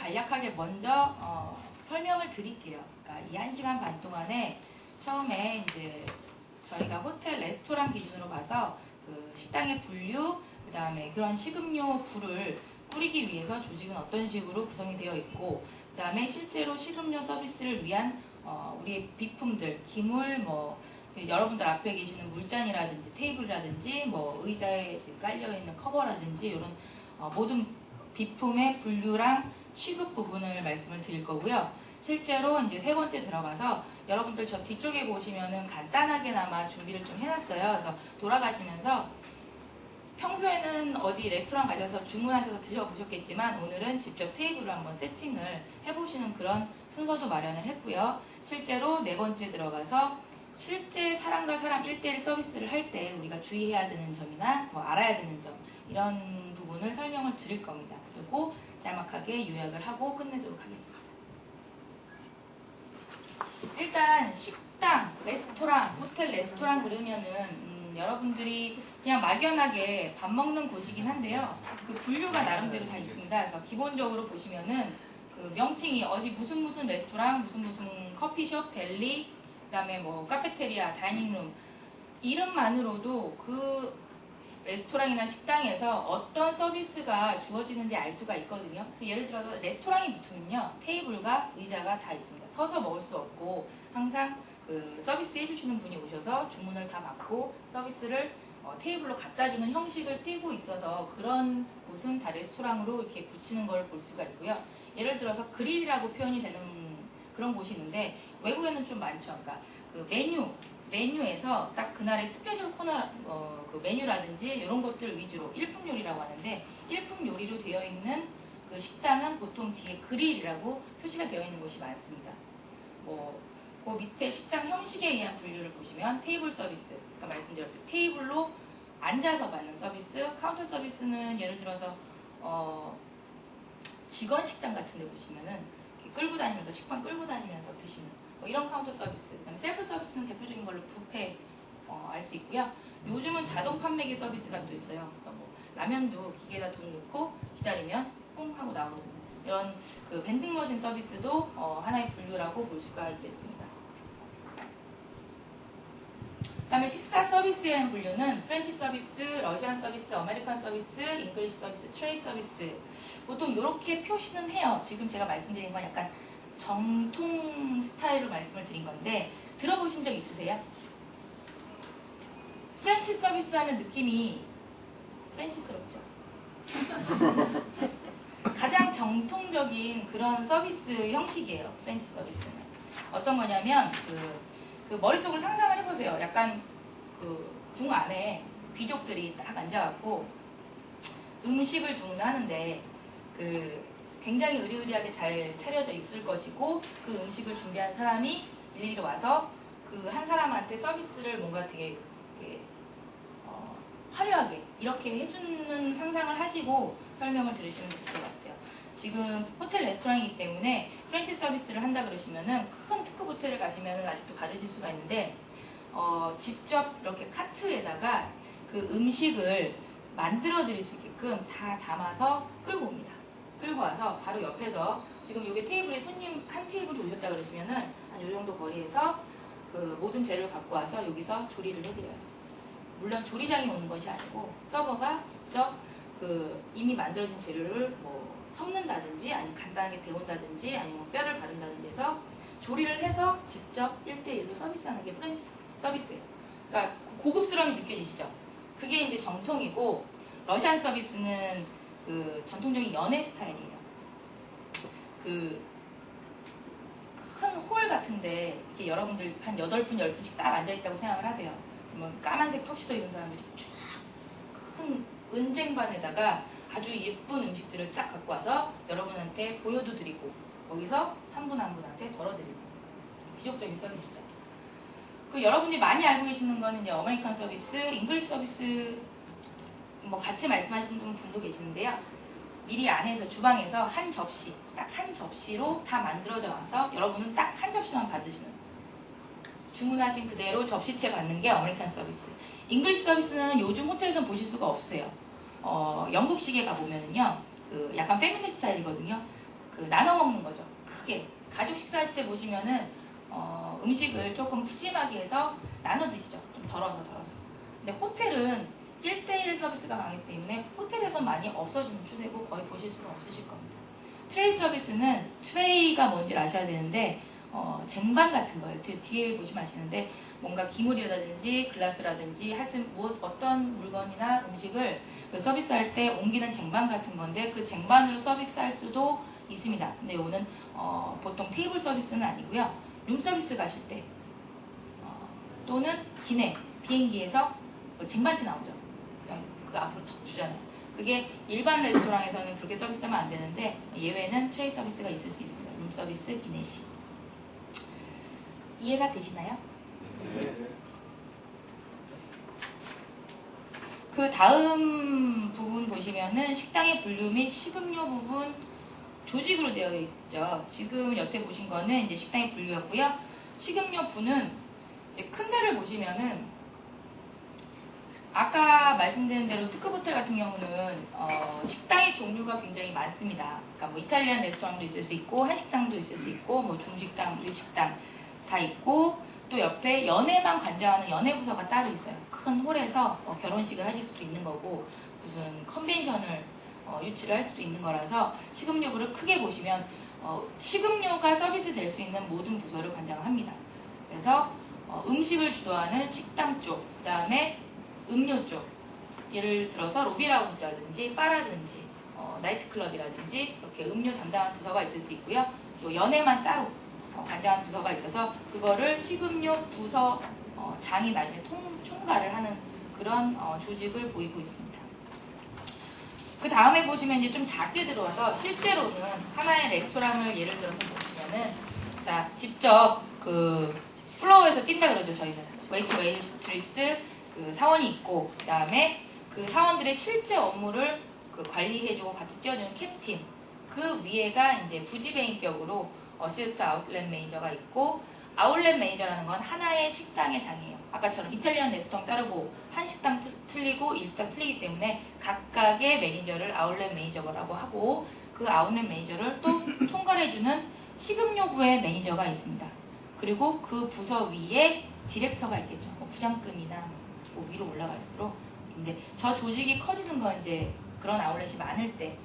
간략하게 먼저 설명을 드릴게요. 그러니까 이 1시간 반 동안에 처음에 이제 저희가 호텔 레스토랑 기준으로 봐서 그 식당의 분류, 그 다음에 그런 식음료 불을 꾸리기 위해서 조직은 어떤 식으로 구성이 되어 있고, 그 다음에 실제로 식음료 서비스를 위한 우리의 비품들, 기물, 여러분들 앞에 계시는 물잔이라든지 테이블이라든지 의자에 지금 깔려있는 커버라든지 이런 모든 비품의 분류랑 취급 부분을 말씀을 드릴 거고요. 실제로 이제 세 번째 들어가서 여러분들 저 뒤쪽에 보시면은 간단하게나마 준비를 좀 해놨어요. 그래서 돌아가시면서 평소에는 어디 레스토랑 가셔서 주문하셔서 드셔보셨겠지만 오늘은 직접 테이블로 한번 세팅을 해보시는 그런 순서도 마련을 했고요. 실제로 네 번째 들어가서 실제 사람과 사람 1대1 서비스를 할 때 우리가 주의해야 되는 점이나 더 알아야 되는 점, 이런 부분을 설명을 드릴 겁니다. 그리고 짤막하게 요약을 하고 끝내도록 하겠습니다. 일단 식당, 레스토랑, 호텔 레스토랑 그러면은 여러분들이 그냥 막연하게 밥 먹는 곳이긴 한데요. 그 분류가 나름대로 다 있습니다. 그래서 기본적으로 보시면은 그 명칭이 어디 무슨 레스토랑, 무슨 커피숍, 델리, 그 다음에 카페테리아, 다이닝룸, 이름만으로도 그 레스토랑이나 식당에서 어떤 서비스가 주어지는지 알 수가 있거든요. 그래서 예를 들어서 레스토랑이 붙으면요, 테이블과 의자가 다 있습니다. 서서 먹을 수 없고 항상 그 서비스 해주시는 분이 오셔서 주문을 다 받고 서비스를 테이블로 갖다주는 형식을 띠고 있어서 그런 곳은 다 레스토랑으로 이렇게 붙이는 걸 볼 수가 있고요. 예를 들어서 그릴이라고 표현이 되는 그런 곳이 있는데 외국에는 좀 많죠. 그러니까 그 메뉴에서 딱 그날의 스페셜 코너 그 메뉴라든지 이런 것들 위주로 일품 요리라고 하는데, 일품 요리로 되어 있는 그 식당은 보통 뒤에 그릴이라고 표시가 되어 있는 곳이 많습니다. 그 밑에 식당 형식에 의한 분류를 보시면 테이블 서비스, 아까 말씀드렸듯 테이블로 앉아서 받는 서비스, 카운터 서비스는 예를 들어서 직원 식당 같은 데 보시면은 끌고 다니면서 식빵 끌고 다니면서 드시는 이런 카운터 서비스, 그다음에 셀프 서비스는 대표적인 걸로 뷔페 알 수 있고요. 요즘은 자동 판매기 서비스가 또 있어요. 그래서 라면도 기계에다 돈 넣고 기다리면 뽕 하고 나오는 이런 그 벤딩머신 서비스도 하나의 분류라고 볼 수가 있겠습니다. 그다음에 식사 서비스에 대한 분류는 프렌치 서비스, 러시안 서비스, 아메리칸 서비스, 잉글리시 서비스, 트레이 서비스, 보통 이렇게 표시는 해요. 지금 제가 말씀드린 건 약간 정통 스타일로 말씀을 드린 건데 들어보신 적 있으세요? 프렌치 서비스 하면 느낌이 프렌치스럽죠? 가장 정통적인 그런 서비스 형식이에요. 프렌치 서비스는 어떤 거냐면 그 머릿속을 상상을 해보세요. 약간 그 궁 안에 귀족들이 딱 앉아갖고 음식을 주문하는데 그 굉장히 의리의리하게 잘 차려져 있을 것이고, 그 음식을 준비한 사람이 일일이 와서 그 한 사람한테 서비스를 뭔가 되게 화려하게 이렇게 해주는 상상을 하시고 설명을 들으시면 좋을 것 같아요. 지금 호텔 레스토랑이기 때문에 프렌치 서비스를 한다 그러시면은 큰 특급 호텔을 가시면은 아직도 받으실 수가 있는데 직접 이렇게 카트에다가 그 음식을 만들어 드릴 수 있게끔 다 담아서 끌고 옵니다. 끌고 와서 바로 옆에서 지금 여기 테이블에 손님 한 테이블이 오셨다 그러시면은 한 이 정도 거리에서 그 모든 재료를 갖고 와서 여기서 조리를 해드려요. 물론 조리장이 오는 것이 아니고 서버가 직접 그 이미 만들어진 재료를 섞는다든지 아니면 간단하게 데운다든지 아니면 뼈를 바른다든지 해서 조리를 해서 직접 1대1로 서비스하는 게 프렌치 서비스예요. 그러니까 고급스러움이 느껴지시죠? 그게 이제 정통이고, 러시안 서비스는 그 전통적인 연애 스타일이에요. 그 큰 홀 같은데 이렇게 여러분들 한 8분, 10분씩 딱 앉아있다고 생각을 하세요. 그러면 까만색 턱시도 입은 사람들이 쫙 큰 은쟁반에다가 아주 예쁜 음식들을 쫙 갖고 와서 여러분한테 보여도 드리고 거기서 한 분 한 분한테 덜어드리고, 귀족적인 서비스죠. 그 여러분들이 많이 알고 계시는 거는 이제 아메리칸 서비스, 잉글리시 서비스 같이 말씀하시는 분도 계시는데요. 미리 안에서 주방에서 한 접시, 딱 한 접시로 다 만들어져 와서 여러분은 딱 한 접시만 받으시는, 주문하신 그대로 접시채 받는 게 아메리칸 서비스. 잉글리시 서비스는 요즘 호텔에서 보실 수가 없어요. 영국식에 가보면은요, 그 약간 페미니 스타일이거든요. 그 그 나눠 먹는 거죠. 크게 가족 식사하실 때 보시면은 음식을 조금 푸짐하게 해서 나눠 드시죠. 좀 덜어서. 근데 호텔은 1대1 서비스가 강하기 때문에 호텔에서 많이 없어지는 추세고 거의 보실 수가 없으실 겁니다. 트레이 서비스는 트레이가 뭔지 아셔야 되는데 쟁반 같은 거예요. 뒤에 보시면 아시는데 뭔가 기물이라든지 글라스라든지 하여튼 어떤 물건이나 음식을 그 서비스할 때 옮기는 쟁반 같은 건데 그 쟁반으로 서비스할 수도 있습니다. 근데 이거는 보통 테이블 서비스는 아니고요. 룸 서비스 가실 때 또는 기내 비행기에서 쟁반치 나오죠. 그냥 그 앞으로 턱 주잖아요. 그게 일반 레스토랑에서는 그렇게 서비스하면 안 되는데 예외는 트레이 서비스가 있을 수 있습니다. 룸 서비스, 기내식. 이해가 되시나요? 네. 그 다음 부분 보시면은 식당의 분류 및 식음료 부분 조직으로 되어 있죠. 지금 여태 보신 거는 이제 식당의 분류였고요. 식음료 부는 이제 큰 데를 보시면은 아까 말씀드린 대로 특급 호텔 같은 경우는 식당의 종류가 굉장히 많습니다. 그러니까 뭐 이탈리안 레스토랑도 있을 수 있고 한식당도 있을 수 있고 뭐 중식당, 일식당 다 있고 또 옆에 연애만 관장하는 연애 부서가 따로 있어요. 큰 홀에서 결혼식을 하실 수도 있는 거고 무슨 컨벤션을 유치를 할 수도 있는 거라서 식음료부를 크게 보시면 식음료가 서비스 될 수 있는 모든 부서를 관장합니다. 그래서 음식을 주도하는 식당 쪽, 그 다음에 음료 쪽, 예를 들어서 로비라운지라든지 바라든지 나이트클럽이라든지 이렇게 음료 담당하는 부서가 있을 수 있고요. 또 연애만 따로 관장하는 부서가 있어서 그거를 식음료 부서 장이 나중에 총괄을 하는 그런 조직을 보이고 있습니다. 그 다음에 보시면 이제 좀 작게 들어와서 실제로는 하나의 레스토랑을 예를 들어서 보시면은 자 직접 그 플로어에서 뛴다 그러죠. 저희는 웨이트리스 그 사원이 있고 그 다음에 그 사원들의 실제 업무를 그 관리해주고 같이 뛰어주는 캡틴 그 위에가 이제 부지배인격으로 어시스트 아웃렛 매니저가 있고 아웃렛 매니저라는 건 하나의 식당의 장이에요. 아까처럼 이탈리안 레스토랑 따르고 한식당 틀리고 일식당 틀리기 때문에 각각의 매니저를 아웃렛 매니저라고 하고 그 아웃렛 매니저를 또 총괄해주는 식음료부의 매니저가 있습니다. 그리고 그 부서 위에 디렉터가 있겠죠. 뭐 부장급이나 뭐 위로 올라갈수록. 근데 저 조직이 커지는 건 이제 그런 아웃렛이 많을 때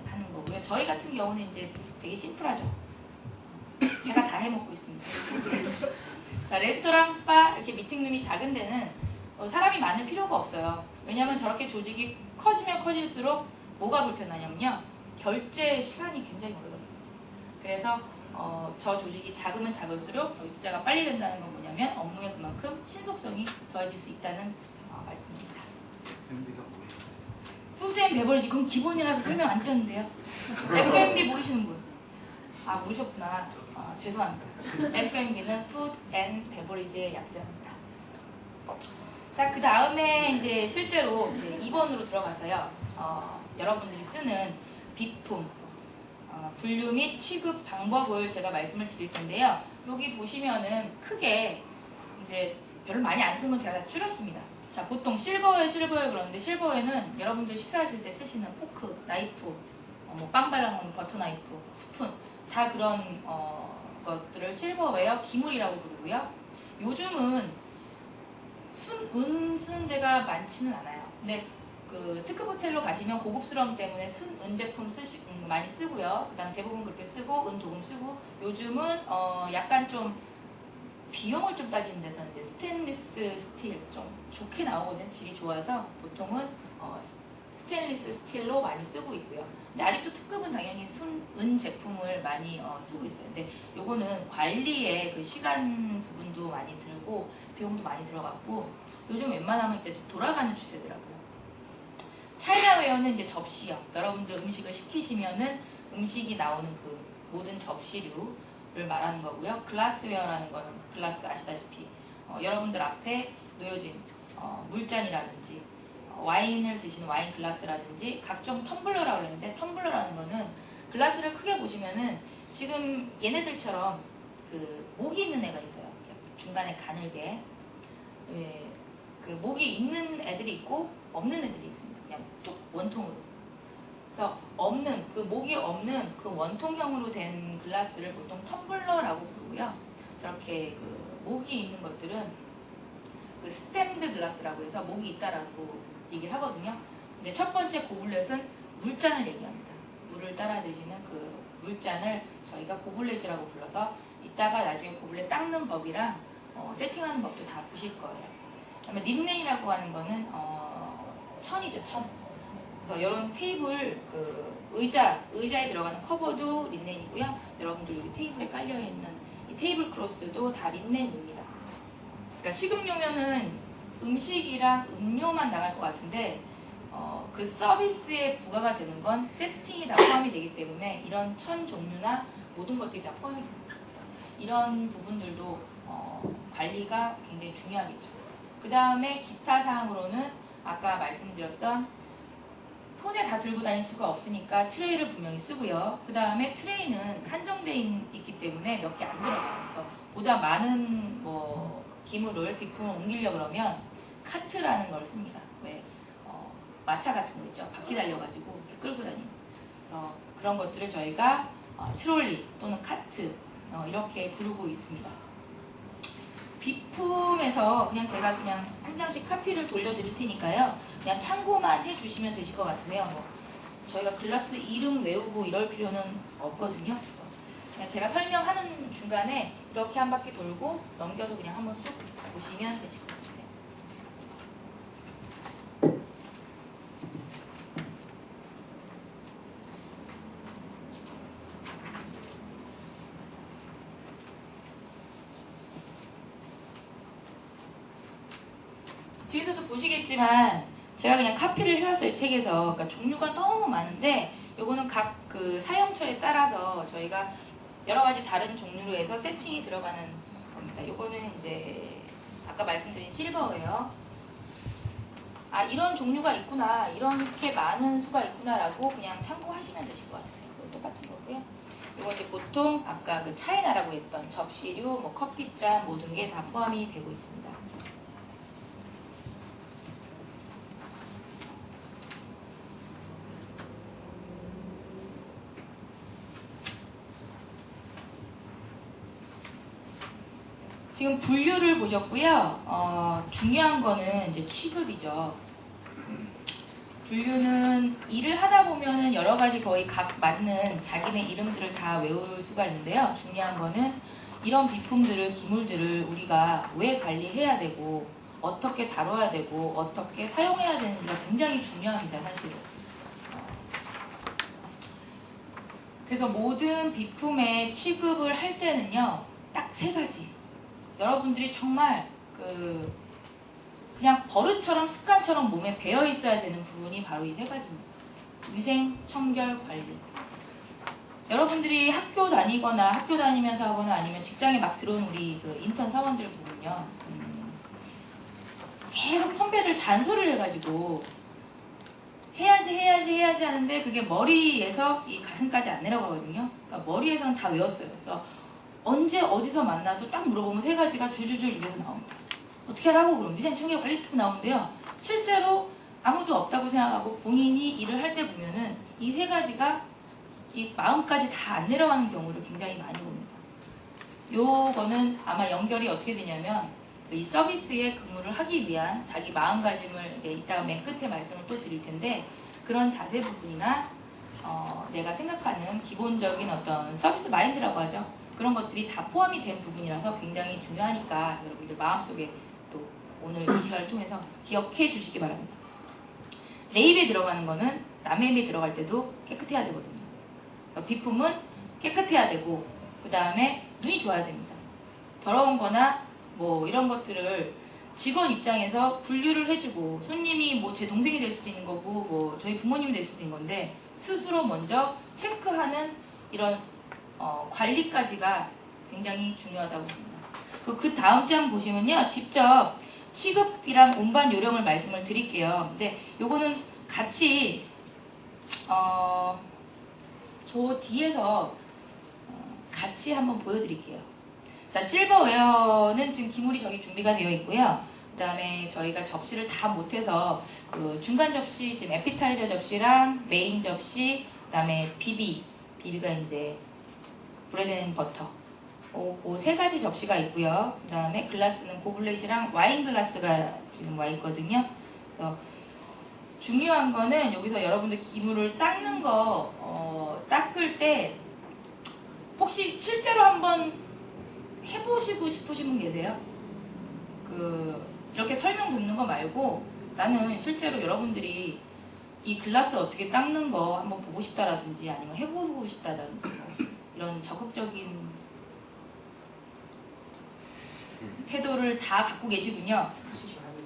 하는 거고요. 저희 같은 경우는 이제 되게 심플하죠. 제가 다 해먹고 있습니다. 레스토랑, 바, 이렇게 미팅룸이 작은 데는 사람이 많을 필요가 없어요. 왜냐하면 저렇게 조직이 커지면 커질수록 뭐가 불편하냐면요. 결제 시간이 굉장히 오래 걸립니다. 그래서 저 조직이 작으면 작을수록 결제가 빨리 된다는 건 뭐냐면 업무에 그만큼 신속성이 더해질 수 있다는 말씀입니다. 푸드 앤 베버리지 그건 기본이라서 설명 안 드렸는데요. F&B 모르시는 분? 아 모르셨구나. 죄송합니다. F&B는 푸드 앤 베버리지의 약자입니다. 자, 그 다음에 이제 실제로 이제 2번으로 들어가서요. 여러분들이 쓰는 비품, 분류 및 취급 방법을 제가 말씀을 드릴 텐데요. 여기 보시면은 크게 이제 별로 많이 안 쓴 건 제가 다 줄였습니다. 자, 보통 실버웨어 그러는데 실버웨어는 여러분들 식사하실 때 쓰시는 포크, 나이프, 뭐 빵 발라먹는 버터 나이프, 스푼 다 그런 것들을 실버웨어, 기물이라고 부르고요. 요즘은 순은 쓰는 데가 많지는 않아요. 근데 그 특급 호텔로 가시면 고급스러움 때문에 순은 제품 많이 쓰고요. 그 다음 대부분 그렇게 쓰고 은 도금 쓰고 요즘은 약간 좀 비용을 좀 따지는 데서 이제 스테인리스 스틸 좀 좋게 나오거든요. 질이 좋아서 보통은 스테인리스 스틸로 많이 쓰고 있고요. 근데 아직도 특급은 당연히 순은 제품을 많이 쓰고 있어요. 근데 요거는 관리에 그 시간 부분도 많이 들고 비용도 많이 들어갔고 요즘 웬만하면 이제 돌아가는 추세더라고요. 차이나웨어는 이제 접시요. 여러분들 음식을 시키시면은 음식이 나오는 그 모든 접시류를 말하는 거고요. 글라스웨어라는 거는 글라스 아시다시피 여러분들 앞에 놓여진 물잔이라든지 와인을 드시는 와인 글라스라든지 각종 텀블러라고 그랬는데 텀블러라는 거는 글라스를 크게 보시면은 지금 얘네들처럼 그 목이 있는 애가 있어요. 중간에 가늘게 그 목이 있는 애들이 있고 없는 애들이 있습니다. 그냥 쭉 원통으로. 그래서 없는 그 목이 없는 그 원통형으로 된 글라스를 보통 텀블러라고 부르고요. 저렇게 그 목이 있는 것들은 그 스템드 글라스라고 해서 목이 있다라고 얘기를 하거든요. 근데 첫 번째 고블렛은 물잔을 얘기합니다. 물을 따라 드시는 그 물잔을 저희가 고블렛이라고 불러서 이따가 나중에 고블렛 닦는 법이랑 세팅하는 법도 다 보실 거예요. 그다음에 린넨이라고 하는 거는 천이죠, 천. 그래서 이런 테이블 그 의자에 들어가는 커버도 린넨이고요. 여러분들 여기 테이블에 깔려 있는 이 테이블 크로스도 다 린넨입니다. 그러니까 식음료면은 음식이랑 음료만 나갈 것 같은데 그 서비스에 부과가 되는 건 세팅이 다 포함이 되기 때문에 이런 천 종류나 모든 것들이 다 포함이 됩니다. 이런 부분들도 관리가 굉장히 중요하겠죠. 그 다음에 기타 사항으로는 아까 말씀드렸던 손에 다 들고 다닐 수가 없으니까 트레이를 분명히 쓰고요. 그 다음에 트레이는 한정되어 있기 때문에 몇 개 안 들어가요. 그래서 보다 많은 기물을 비품을 옮기려고 그러면 카트라는 걸 씁니다. 왜? 마차 같은 거 있죠. 바퀴 달려가지고 이렇게 끌고 다니는. 그래서 그런 것들을 저희가 트롤리 또는 카트 이렇게 부르고 있습니다. 비품에서 그냥 제가 그냥 한 장씩 카피를 돌려드릴 테니까요. 그냥 참고만 해주시면 되실 것 같으세요. 저희가 글라스 이름 외우고 이럴 필요는 없거든요. 그냥 제가 설명하는 중간에 이렇게 한 바퀴 돌고 넘겨서 그냥 한번 쭉 보시면 되실 것 같아요. 뒤에서도 보시겠지만 제가 그냥 카피를 해왔어요, 책에서. 그러니까 종류가 너무 많은데 요거는 각 그 사용처에 따라서 저희가 여러 가지 다른 종류로 해서 세팅이 들어가는 겁니다. 요거는 이제 아까 말씀드린 실버예요. 아, 이런 종류가 있구나, 이렇게 많은 수가 있구나라고 그냥 참고하시면 되실 것 같으세요. 똑같은 거고요. 이거 이제 보통 아까 그 차이나라고 했던 접시류, 커피잔 모든 게 다 포함이 되고 있습니다. 지금 분류를 보셨고요. 중요한 거는 이제 취급이죠. 분류는 일을 하다 보면은 여러 가지 거의 각 맞는 자기네 이름들을 다 외울 수가 있는데요. 중요한 거는 이런 비품들을, 기물들을 우리가 왜 관리해야 되고 어떻게 다뤄야 되고 어떻게 사용해야 되는지가 굉장히 중요합니다, 사실은. 그래서 모든 비품의 취급을 할 때는요, 딱 3가지. 여러분들이 정말 그냥 버릇처럼 습관처럼 몸에 배어 있어야 되는 부분이 바로 이 3가지입니다. 위생, 청결, 관리. 여러분들이 학교 다니거나 학교 다니면서 하거나 아니면 직장에 막 들어온 우리 그 인턴 사원들 보면요, 계속 선배들 잔소리를 해가지고 해야지 하는데 그게 머리에서 이 가슴까지 안 내려가거든요. 그러니까 머리에서는 다 외웠어요. 그래서 언제 어디서 만나도 딱 물어보면 3가지가 줄줄줄 입에서 나옵니다. 어떻게 하라고? 그럼 위생청결 관리 딱 나오는데요. 실제로 아무도 없다고 생각하고 본인이 일을 할 때 보면은 이 3가지가 이 마음까지 다 안 내려가는 경우를 굉장히 많이 봅니다. 요거는 아마 연결이 어떻게 되냐면 이 서비스에 근무를 하기 위한 자기 마음가짐을 이따가 맨 끝에 말씀을 또 드릴 텐데, 그런 자세 부분이나 내가 생각하는 기본적인 어떤 서비스 마인드라고 하죠. 그런 것들이 다 포함이 된 부분이라서 굉장히 중요하니까 여러분들 마음속에 또 오늘 이 시간을 통해서 기억해 주시기 바랍니다. 내 입에 들어가는 거는 남의 입에 들어갈 때도 깨끗해야 되거든요. 그래서 비품은 깨끗해야 되고, 그 다음에 눈이 좋아야 됩니다. 더러운 거나 이런 것들을 직원 입장에서 분류를 해주고, 손님이 제 동생이 될 수도 있는 거고 저희 부모님이 될 수도 있는 건데 스스로 먼저 체크하는 이런 관리까지가 굉장히 중요하다고 봅니다. 그 다음 장 보시면요, 직접 취급이랑 운반 요령을 말씀을 드릴게요. 근데 요거는 같이 저 뒤에서 같이 한번 보여드릴게요. 자, 실버웨어는 지금 기물이 저기 준비가 되어 있고요. 그 그다음에 저희가 접시를 다 못해서 그 중간 접시, 지금 에피타이저 접시랑 메인 접시, 그다음에 비비가 이제 브레드 앤 버터, 그 세 가지 접시가 있고요. 그다음에 글라스는 고블렛이랑 와인 글라스가 지금 와 있거든요. 그래서 중요한 거는 여기서 여러분들 기물을 닦는 거 닦을 때 혹시 실제로 한번 해보시고 싶으신 분 계세요? 이렇게 설명 듣는 거 말고 나는 실제로 여러분들이 이 글라스 어떻게 닦는 거 한번 보고 싶다라든지 아니면 해보고 싶다든지 뭐 이런 적극적인 태도를 다 갖고 계시군요.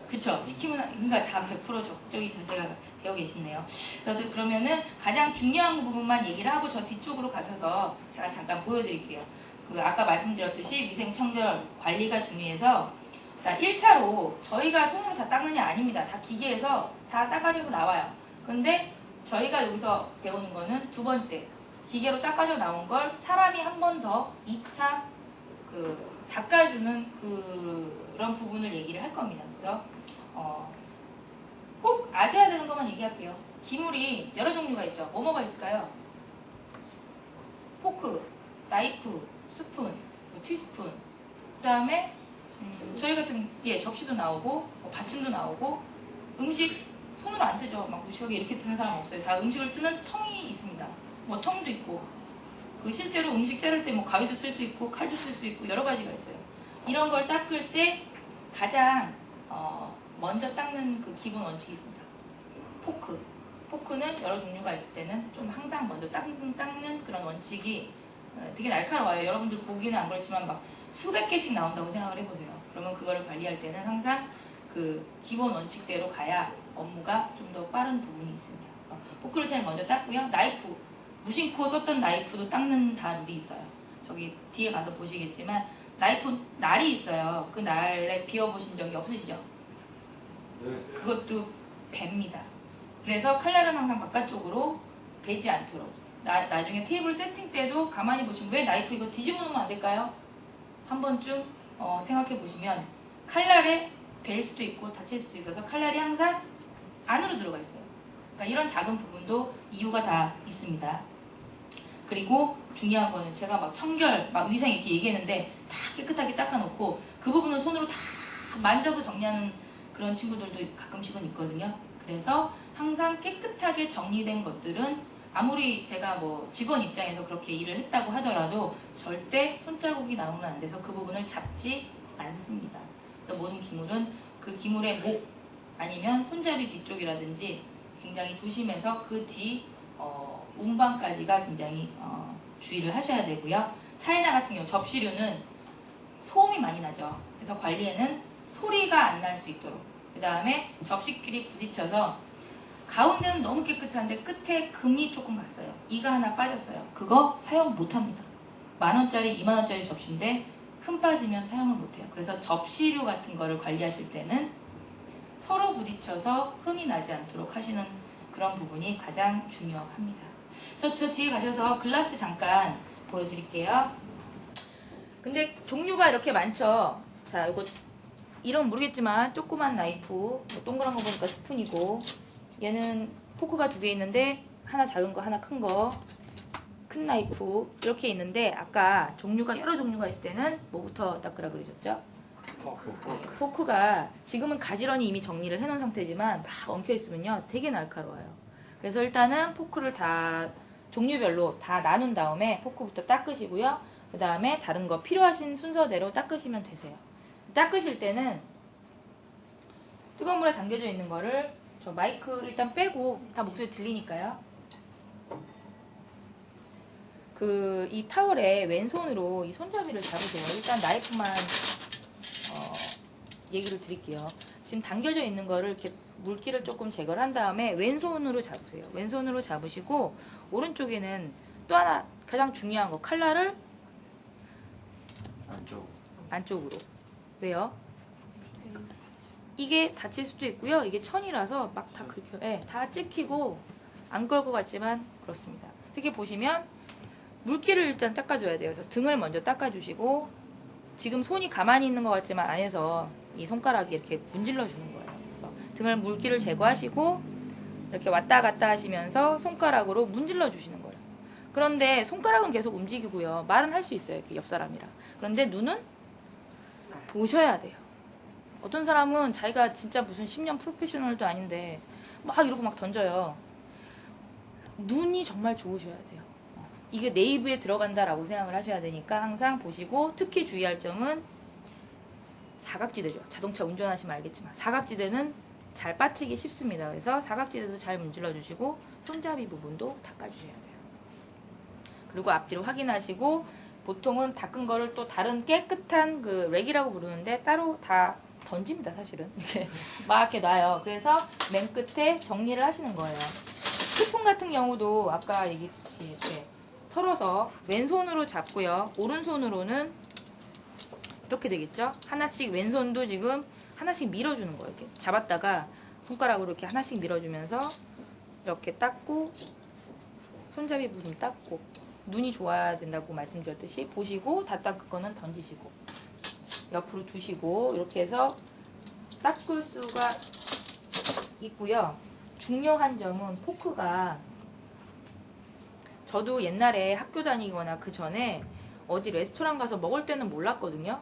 그쵸? 시키면, 그러니까 다 100% 적극적인 자세가 되어 계시네요. 그래서 그러면은 가장 중요한 부분만 얘기를 하고 저 뒤쪽으로 가셔서 제가 잠깐 보여드릴게요. 아까 말씀드렸듯이 위생 청결 관리가 중요해서 자, 1차로 저희가 손으로 다 닦느냐 아닙니다. 다 기계에서 다 닦아져서 나와요. 근데 저희가 여기서 배우는 거는 두 번째, 기계로 닦아져 나온 걸 사람이 한 번 더 2차 닦아주는 그런 부분을 얘기를 할 겁니다. 그래서 꼭 아셔야 되는 것만 얘기할게요. 기물이 여러 종류가 있죠. 뭐가 있을까요? 포크, 나이프, 스푼, 티스푼, 그 다음에 저희 같은 접시도 나오고 뭐 받침도 나오고 음식 손으로 안 뜨죠. 막 무식하게 이렇게 뜨는 사람 없어요. 다 음식을 뜨는 통이 있습니다. 뭐 통도 있고 실제로 음식 자를 때 뭐 가위도 쓸 수 있고 칼도 쓸 수 있고 여러 가지가 있어요. 이런 걸 닦을 때 가장 먼저 닦는 그 기본 원칙이 있습니다. 포크는 여러 종류가 있을 때는 좀 항상 먼저 닦는 그런 원칙이 되게 날카로워요. 여러분들 보기는 안 그렇지만 막 수백 개씩 나온다고 생각을 해보세요. 그러면 그거를 관리할 때는 항상 그 기본 원칙대로 가야 업무가 좀 더 빠른 부분이 있습니다. 그래서 포크를 제일 먼저 닦고요. 나이프, 무심코 썼던 나이프도 닦는 다 룰이 있어요. 저기 뒤에 가서 보시겠지만 나이프 날이 있어요. 그 날에 비워보신 적이 없으시죠? 네. 그것도 뵭니다. 그래서 칼날은 항상 바깥쪽으로 베지 않도록 나중에 테이블 세팅 때도 가만히 보시면 왜 나이프 이거 뒤집어 놓으면 안 될까요? 한 번쯤 생각해 보시면 칼날에 벨 수도 있고 다칠 수도 있어서 칼날이 항상 안으로 들어가 있어요. 그러니까 이런 작은 부분도 이유가 다 있습니다. 그리고 중요한 거는 제가 막 청결, 막 위생 이렇게 얘기했는데 다 깨끗하게 닦아놓고 그 부분을 손으로 다 만져서 정리하는 그런 친구들도 가끔씩은 있거든요. 그래서 항상 깨끗하게 정리된 것들은 아무리 제가 뭐 직원 입장에서 그렇게 일을 했다고 하더라도 절대 손자국이 나오면 안 돼서 그 부분을 잡지 않습니다. 그래서 모든 기물은 그 기물의 목 아니면 손잡이 뒤쪽이라든지 굉장히 조심해서 그 뒤 운반까지가 굉장히 주의를 하셔야 되고요. 차이나 같은 경우 접시류는 소음이 많이 나죠. 그래서 관리에는 소리가 안 날 수 있도록 그 다음에 접시끼리 부딪혀서 가운데는 너무 깨끗한데 끝에 금이 조금 갔어요. 이가 하나 빠졌어요. 그거 사용 못합니다. 10,000원짜리, 20,000원짜리 접시인데 흠 빠지면 사용을 못해요. 그래서 접시류 같은 거를 관리하실 때는 서로 부딪혀서 흠이 나지 않도록 하시는 그런 부분이 가장 중요합니다. 저 뒤에 가셔서 글라스 잠깐 보여드릴게요. 근데 종류가 이렇게 많죠. 자, 이거 이름 모르겠지만 조그만 나이프, 뭐 동그란 거 보니까 스푼이고 얘는 포크가 2개 있는데 하나 작은 거 하나 큰 거, 큰 나이프 이렇게 있는데 아까 종류가 여러 종류가 있을 때는 뭐부터 닦으라 그러셨죠? 포크가 지금은 가지런히 이미 정리를 해놓은 상태지만 막 엉켜 있으면요 되게 날카로워요. 그래서 일단은 포크를 다 종류별로 다 나눈 다음에 포크부터 닦으시고요. 그 다음에 다른 거 필요하신 순서대로 닦으시면 되세요. 닦으실 때는 뜨거운 물에 담겨져 있는 거를 저 마이크 일단 빼고 다 목소리 들리니까요. 이 타월에 왼손으로 이 손잡이를 잡으세요. 일단 나이프만 얘기를 드릴게요. 지금 당겨져 있는 거를 이렇게 물기를 조금 제거를 한 다음에 왼손으로 잡으세요. 왼손으로 잡으시고 오른쪽에는 또 하나 가장 중요한 거 칼날을 안쪽으로. 왜요? 이게 다칠 수도 있고요. 이게 천이라서 막 다 그렇게 다 찍히고 안 그럴 것 같지만 그렇습니다. 이렇게 보시면 물기를 일단 닦아줘야 돼요. 그래서 등을 먼저 닦아주시고 지금 손이 가만히 있는 것 같지만 안에서 이 손가락이 이렇게 문질러 주는 거예요. 그래서 등을 물기를 제거하시고 이렇게 왔다 갔다 하시면서 손가락으로 문질러 주시는 거예요. 그런데 손가락은 계속 움직이고요. 말은 할 수 있어요. 이렇게 옆 사람이랑. 그런데 눈은 보셔야 돼요. 어떤 사람은 자기가 진짜 무슨 10년 프로페셔널도 아닌데 막 이러고 막 던져요. 눈이 정말 좋으셔야 돼요. 이게 네이브에 들어간다라고 생각을 하셔야 되니까 항상 보시고, 특히 주의할 점은 사각지대죠. 자동차 운전하시면 알겠지만 사각지대는 잘 빠뜨리기 쉽습니다. 그래서 사각지대도 잘 문질러 주시고 손잡이 부분도 닦아주셔야 돼요. 그리고 앞뒤로 확인하시고, 보통은 닦은 거를 또 다른 깨끗한 그 렉이라고 부르는데 따로 다 던집니다. 사실은 이렇게 막 이렇게 놔요. 그래서 맨 끝에 정리를 하시는 거예요. 스푼 같은 경우도 아까 얘기했듯이 이렇게 털어서 왼손으로 잡고요. 오른손으로는 이렇게 되겠죠. 하나씩, 왼손도 지금 하나씩 밀어주는 거예요. 이렇게 잡았다가 손가락으로 이렇게 하나씩 밀어주면서 이렇게 닦고, 손잡이 부분 닦고, 눈이 좋아야 된다고 말씀드렸듯이 보시고 다 닦을 거는 던지시고 옆으로 두시고 이렇게 해서 닦을 수가 있고요. 중요한 점은 포크가, 저도 옛날에 학교 다니거나 그 전에 어디 레스토랑 가서 먹을 때는 몰랐거든요.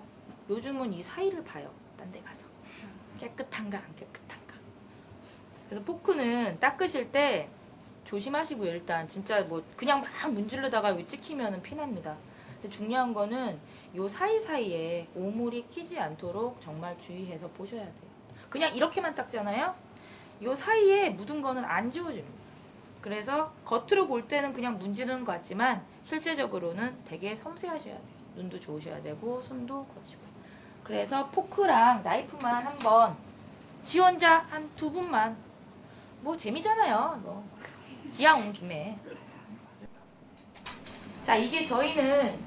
요즘은 이 사이를 봐요. 딴 데 가서 깨끗한가 안 깨끗한가. 그래서 포크는 닦으실 때 조심하시고요. 일단 진짜 뭐 그냥 막 문지르다가 여기 찍히면 피납니다. 근데 중요한 거는 요 사이사이에 오물이 끼지 않도록 정말 주의해서 보셔야 돼요. 그냥 이렇게만 닦잖아요. 요 사이에 묻은 거는 안 지워집니다. 그래서 겉으로 볼 때는 그냥 문지르는 것 같지만 실제적으로는 되게 섬세하셔야 돼요. 눈도 좋으셔야 되고 손도 그러시고. 그래서 포크랑 나이프만 한번, 지 혼자 한 2분만, 뭐 재미잖아요. 뭐 기왕 온 김에. 자, 이게 저희는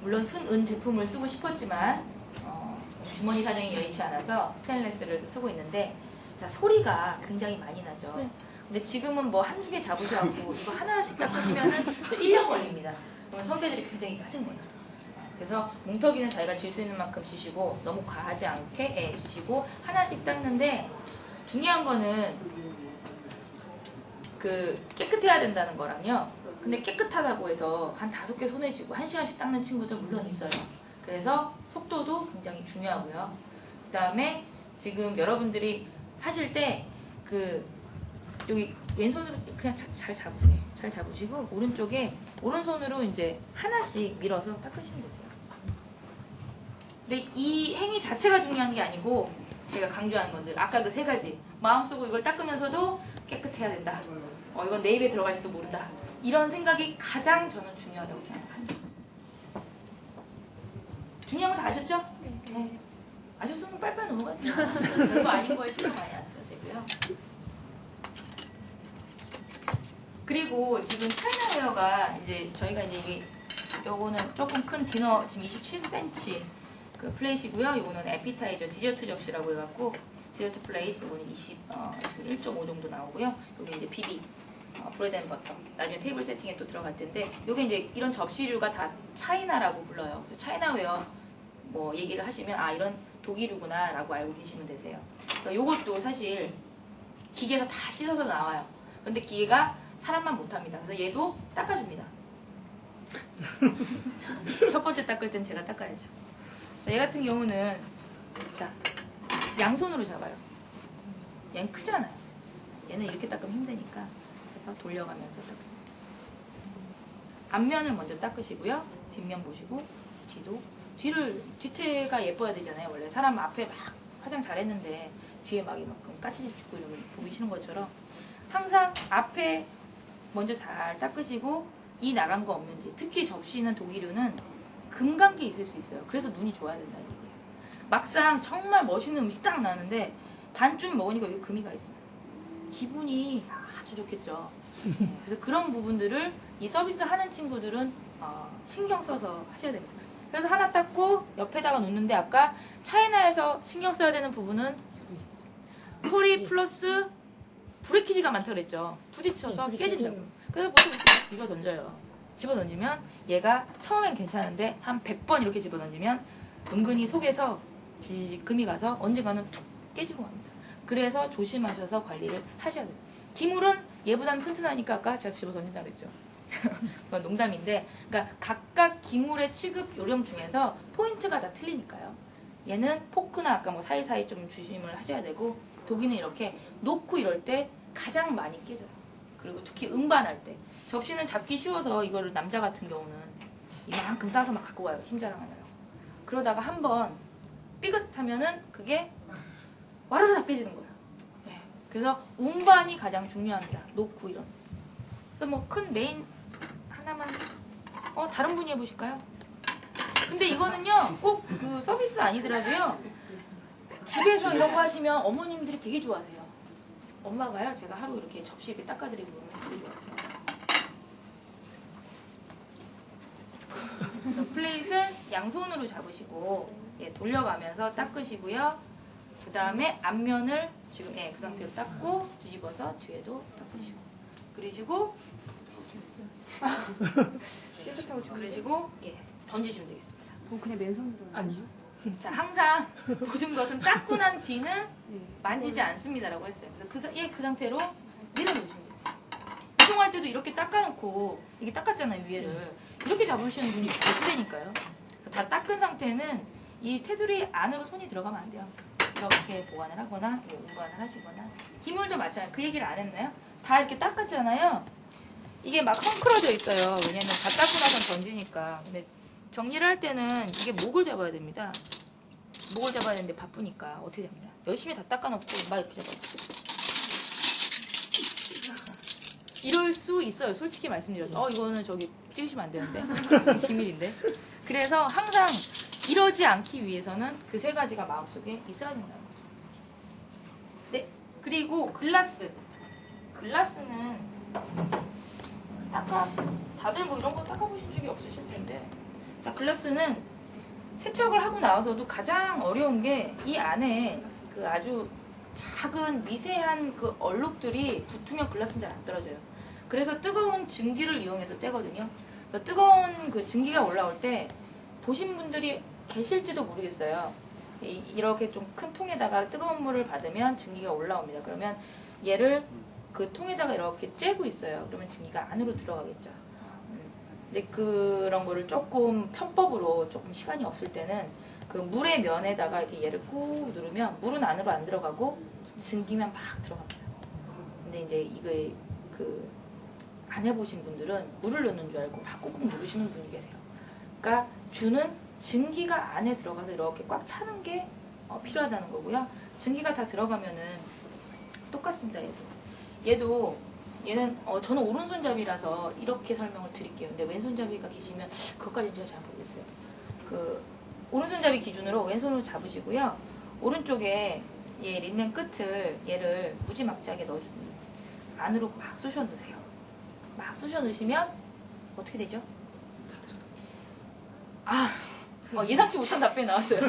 물론 순은 제품을 쓰고 싶었지만 주머니 사정이 여의치 않아서 스테인레스를 쓰고 있는데, 자, 소리가 굉장히 많이 나죠. 네. 근데 지금은 뭐 한두 개 잡으셔갖고 이거 하나씩 닦으시면은 1년 걸립니다. 그러면 선배들이 굉장히 짜증내요. 그래서 뭉터기는 자기가 질 수 있는 만큼 지시고 너무 과하지 않게 지시고 하나씩 닦는데, 중요한 거는 그 깨끗해야 된다는 거랑요. 근데 깨끗하다고 해서 한 5개 손에 쥐고 1시간씩 닦는 친구들 물론 있어요. 그래서 속도도 굉장히 중요하고요. 그 다음에 지금 여러분들이 하실 때 그 여기 왼손으로 그냥 잘 잡으세요. 잘 잡으시고 오른쪽에 오른손으로 이제 하나씩 밀어서 닦으시면 되세요. 근데 이 행위 자체가 중요한 게 아니고 제가 강조하는 건들 아까 그 3가지 마음속으로 이걸 닦으면서도 깨끗해야 된다. 이건 내 입에 들어갈지도 모른다. 이런 생각이 가장 저는 중요하다고 생각합니다. 중요한 거 다 아셨죠? 네. 아셨으면 빨리빨리 넘어가세요. 별거 아닌 거에 신경 많이 안 써도 되고요. 그리고 지금 차이나웨어가 이제 저희가 이제 이게 요거는 조금 큰 디너 지금 27cm 그 플레이시고요. 요거는 에피타이저 디저트 접시라고 해갖고 디저트 플레이트 요거는 지금 1.5 정도 나오고요. 요게 이제 비비 브레드 앤 버터. 나중에 테이블 세팅에 또 들어갈 텐데 요게 이제 이런 접시류가 다 차이나라고 불러요. 그래서 차이나웨어 뭐 얘기를 하시면 아 이런 독일류구나 라고 알고 계시면 되세요. 그러니까 요것도 사실 기계에서 다 씻어서 나와요. 근데 기계가 사람만 못합니다. 그래서 얘도 닦아줍니다. 첫 번째 닦을 땐 제가 닦아야죠. 얘 같은 경우는 자 양손으로 잡아요. 얘는 크잖아요. 얘는 이렇게 닦으면 힘드니까 그래서 돌려가면서 닦습니다. 앞면을 먼저 닦으시고요. 뒷면 보시고 뒤태가 예뻐야 되잖아요. 원래 사람 앞에 막 화장 잘했는데 뒤에 막 이만큼 까치집 죽고 이러면 보기 싫은 것처럼 항상 앞에 먼저 잘 닦으시고 이 나간 거 없는지, 특히 접시는 독일류는 금감기 있을 수 있어요. 그래서 눈이 좋아야 된다는 얘기예요. 막상 정말 멋있는 음식 딱 나왔는데 반쯤 먹으니까 여기 금이가 있어요. 기분이 아주 좋겠죠. 그래서 그런 부분들을 이 서비스 하는 친구들은 신경 써서 하셔야 됩니다. 그래서 하나 닦고 옆에다가 놓는데 아까 차이나에서 신경 써야 되는 부분은 소리 플러스 브레이키지가 많다고 그랬죠. 부딪혀서 깨진다고. 그래서 보통 이렇게 집어 던져요. 집어 던지면 얘가 처음엔 괜찮은데 한 100번 이렇게 집어 던지면 은근히 속에서 지지직 금이 가서 언젠가는 툭 깨지고 갑니다. 그래서 조심하셔서 관리를 하셔야 돼요. 기물은 얘보다는 튼튼하니까 아까 제가 집어 던진다고 그랬죠. 그건 농담인데, 그러니까 각각 기물의 취급 요령 중에서 포인트가 다 틀리니까요. 얘는 포크나 아까 뭐 사이사이 좀 조심을 하셔야 되고, 독이는 이렇게 놓고 이럴 때 가장 많이 깨져요. 그리고 특히 음반할 때. 접시는 잡기 쉬워서 이거를 남자 같은 경우는 이만큼 싸서 막 갖고 가요. 힘 자랑하느라고. 그러다가 한번 삐끗하면은 그게 와르르 다 깨지는 거예요. 네. 그래서 음반이 가장 중요합니다. 놓고 이런. 그래서 뭐 큰 메인 하나만 다른 분이 해보실까요? 근데 이거는요 꼭 그 서비스 아니더라도요 집에서 이런 거 하시면 어머님들이 되게 좋아하세요. 엄마가요 제가 하루 이렇게 접시 이렇게 닦아드리고 되게 좋아해요. 플레이트는 양손으로 잡으시고 돌려가면서 닦으시고요. 그 다음에 앞면을 지금 그 상태로 닦고 뒤집어서 뒤에도 닦으시고 그러시고 그러시고 던지시면 되겠습니다. 그냥 맨손으로 아니요. 자 항상 모든 것은 닦고 난 뒤는 만지지 않습니다라고 했어요. 그래서 그 상태로 내려놓으시면 되세요. 운동할 때도 이렇게 닦아놓고 이게 닦았잖아요 위에를 이렇게 잡으시는 분이 계시다니까요. 그래서 다 닦은 상태는 이 테두리 안으로 손이 들어가면 안 돼요. 이렇게 보관을 하거나 운반을 하시거나 기물도 마찬가지. 그 얘기를 안 했나요? 다 이렇게 닦았잖아요. 이게 막 헝클어져 있어요. 왜냐면 다 닦고 나서 던지니까. 근데 정리를 할 때는 이게 목을 잡아야 됩니다. 목을 잡아야 되는데 바쁘니까 어떻게 됩니다. 열심히 다 닦아놓고 막 이렇게 잡아요. 이럴 수 있어요. 솔직히 말씀드려서. 이거는 저기 찍으시면 안 되는데. 비밀인데. 그래서 항상 이러지 않기 위해서는 그 세 가지가 마음속에 있어야 된다는 거죠. 네. 그리고 글라스. 글라스는 다들 뭐 이런 거 닦아보신 적이 없으실 텐데. 자, 글라스는 세척을 하고 나와서도 가장 어려운 게 이 안에 그 아주 작은 미세한 그 얼룩들이 붙으면 글라스는 잘 안 떨어져요. 그래서 뜨거운 증기를 이용해서 떼거든요. 그래서 뜨거운 그 증기가 올라올 때 보신 분들이 계실지도 모르겠어요. 이렇게 좀 큰 통에다가 뜨거운 물을 받으면 증기가 올라옵니다. 그러면 얘를 그 통에다가 이렇게 째고 있어요. 그러면 증기가 안으로 들어가겠죠. 근데 그런 거를 조금 편법으로 조금 시간이 없을 때는 그 물의 면에다가 이렇게 얘를 꾹 누르면 물은 안으로 안 들어가고 증기만 막 들어갑니다. 근데 이제 이거 안 해보신 분들은 물을 넣는 줄 알고 막 꾹꾹 누르시는 분이 계세요. 그러니까 주는 증기가 안에 들어가서 이렇게 꽉 차는 게 필요하다는 거고요. 증기가 다 들어가면은 똑같습니다. 얘는 저는 오른손잡이라서 이렇게 설명을 드릴게요. 근데 왼손잡이가 계시면 그것까지는 제가 잘 모르겠어요. 그 오른손잡이 기준으로 왼손으로 잡으시고요. 오른쪽에 얘 린넨 끝을 얘를 무지막지하게 넣어줍니다. 안으로 막 쑤셔 넣으세요. 막 쑤셔 넣으시면 어떻게 되죠? 예상치 못한 답변이 나왔어요.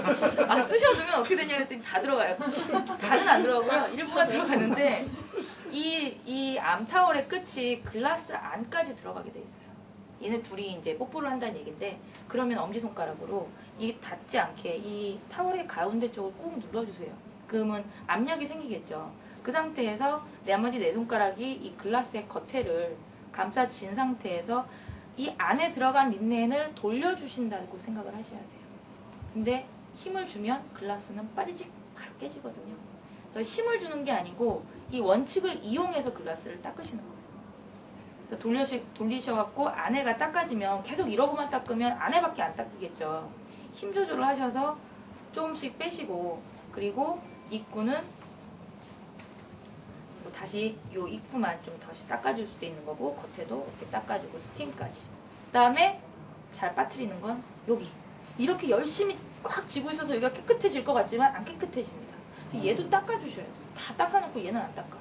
쑤셔 넣으면 어떻게 되냐 했더니 다 들어가요. 다는 안 들어가고요. 일부가 들어가는데 이 암타월의 끝이 글라스 안까지 들어가게 돼 있어요. 얘네 둘이 이제 뽀뽀를 한다는 얘기인데 그러면 엄지손가락으로 이게 닿지 않게 이 타월의 가운데 쪽을 꾹 눌러주세요. 그러면 압력이 생기겠죠. 그 상태에서 나머지 네 손가락이 이 글라스의 겉에를 감싸진 상태에서 이 안에 들어간 린넨을 돌려주신다고 생각을 하셔야 돼요. 근데 힘을 주면 글라스는 빠지직 바로 깨지거든요. 그래서 힘을 주는 게 아니고 이 원칙을 이용해서 글라스를 닦으시는 거예요. 그래서 돌리셔갖고 안에가 닦아지면 계속 이러고만 닦으면 안에밖에 안 닦이겠죠. 힘 조절을 하셔서 조금씩 빼시고 그리고 입구는 다시 요 입구만 좀 다시 닦아줄 수도 있는 거고 겉에도 이렇게 닦아주고 스팀까지. 그 다음에 잘 빠뜨리는 건 여기. 이렇게 열심히 꽉 쥐고 있어서 여기가 깨끗해질 것 같지만 안 깨끗해집니다. 그래서 얘도 닦아주셔야 돼요. 다 닦아놓고 얘는 안 닦아.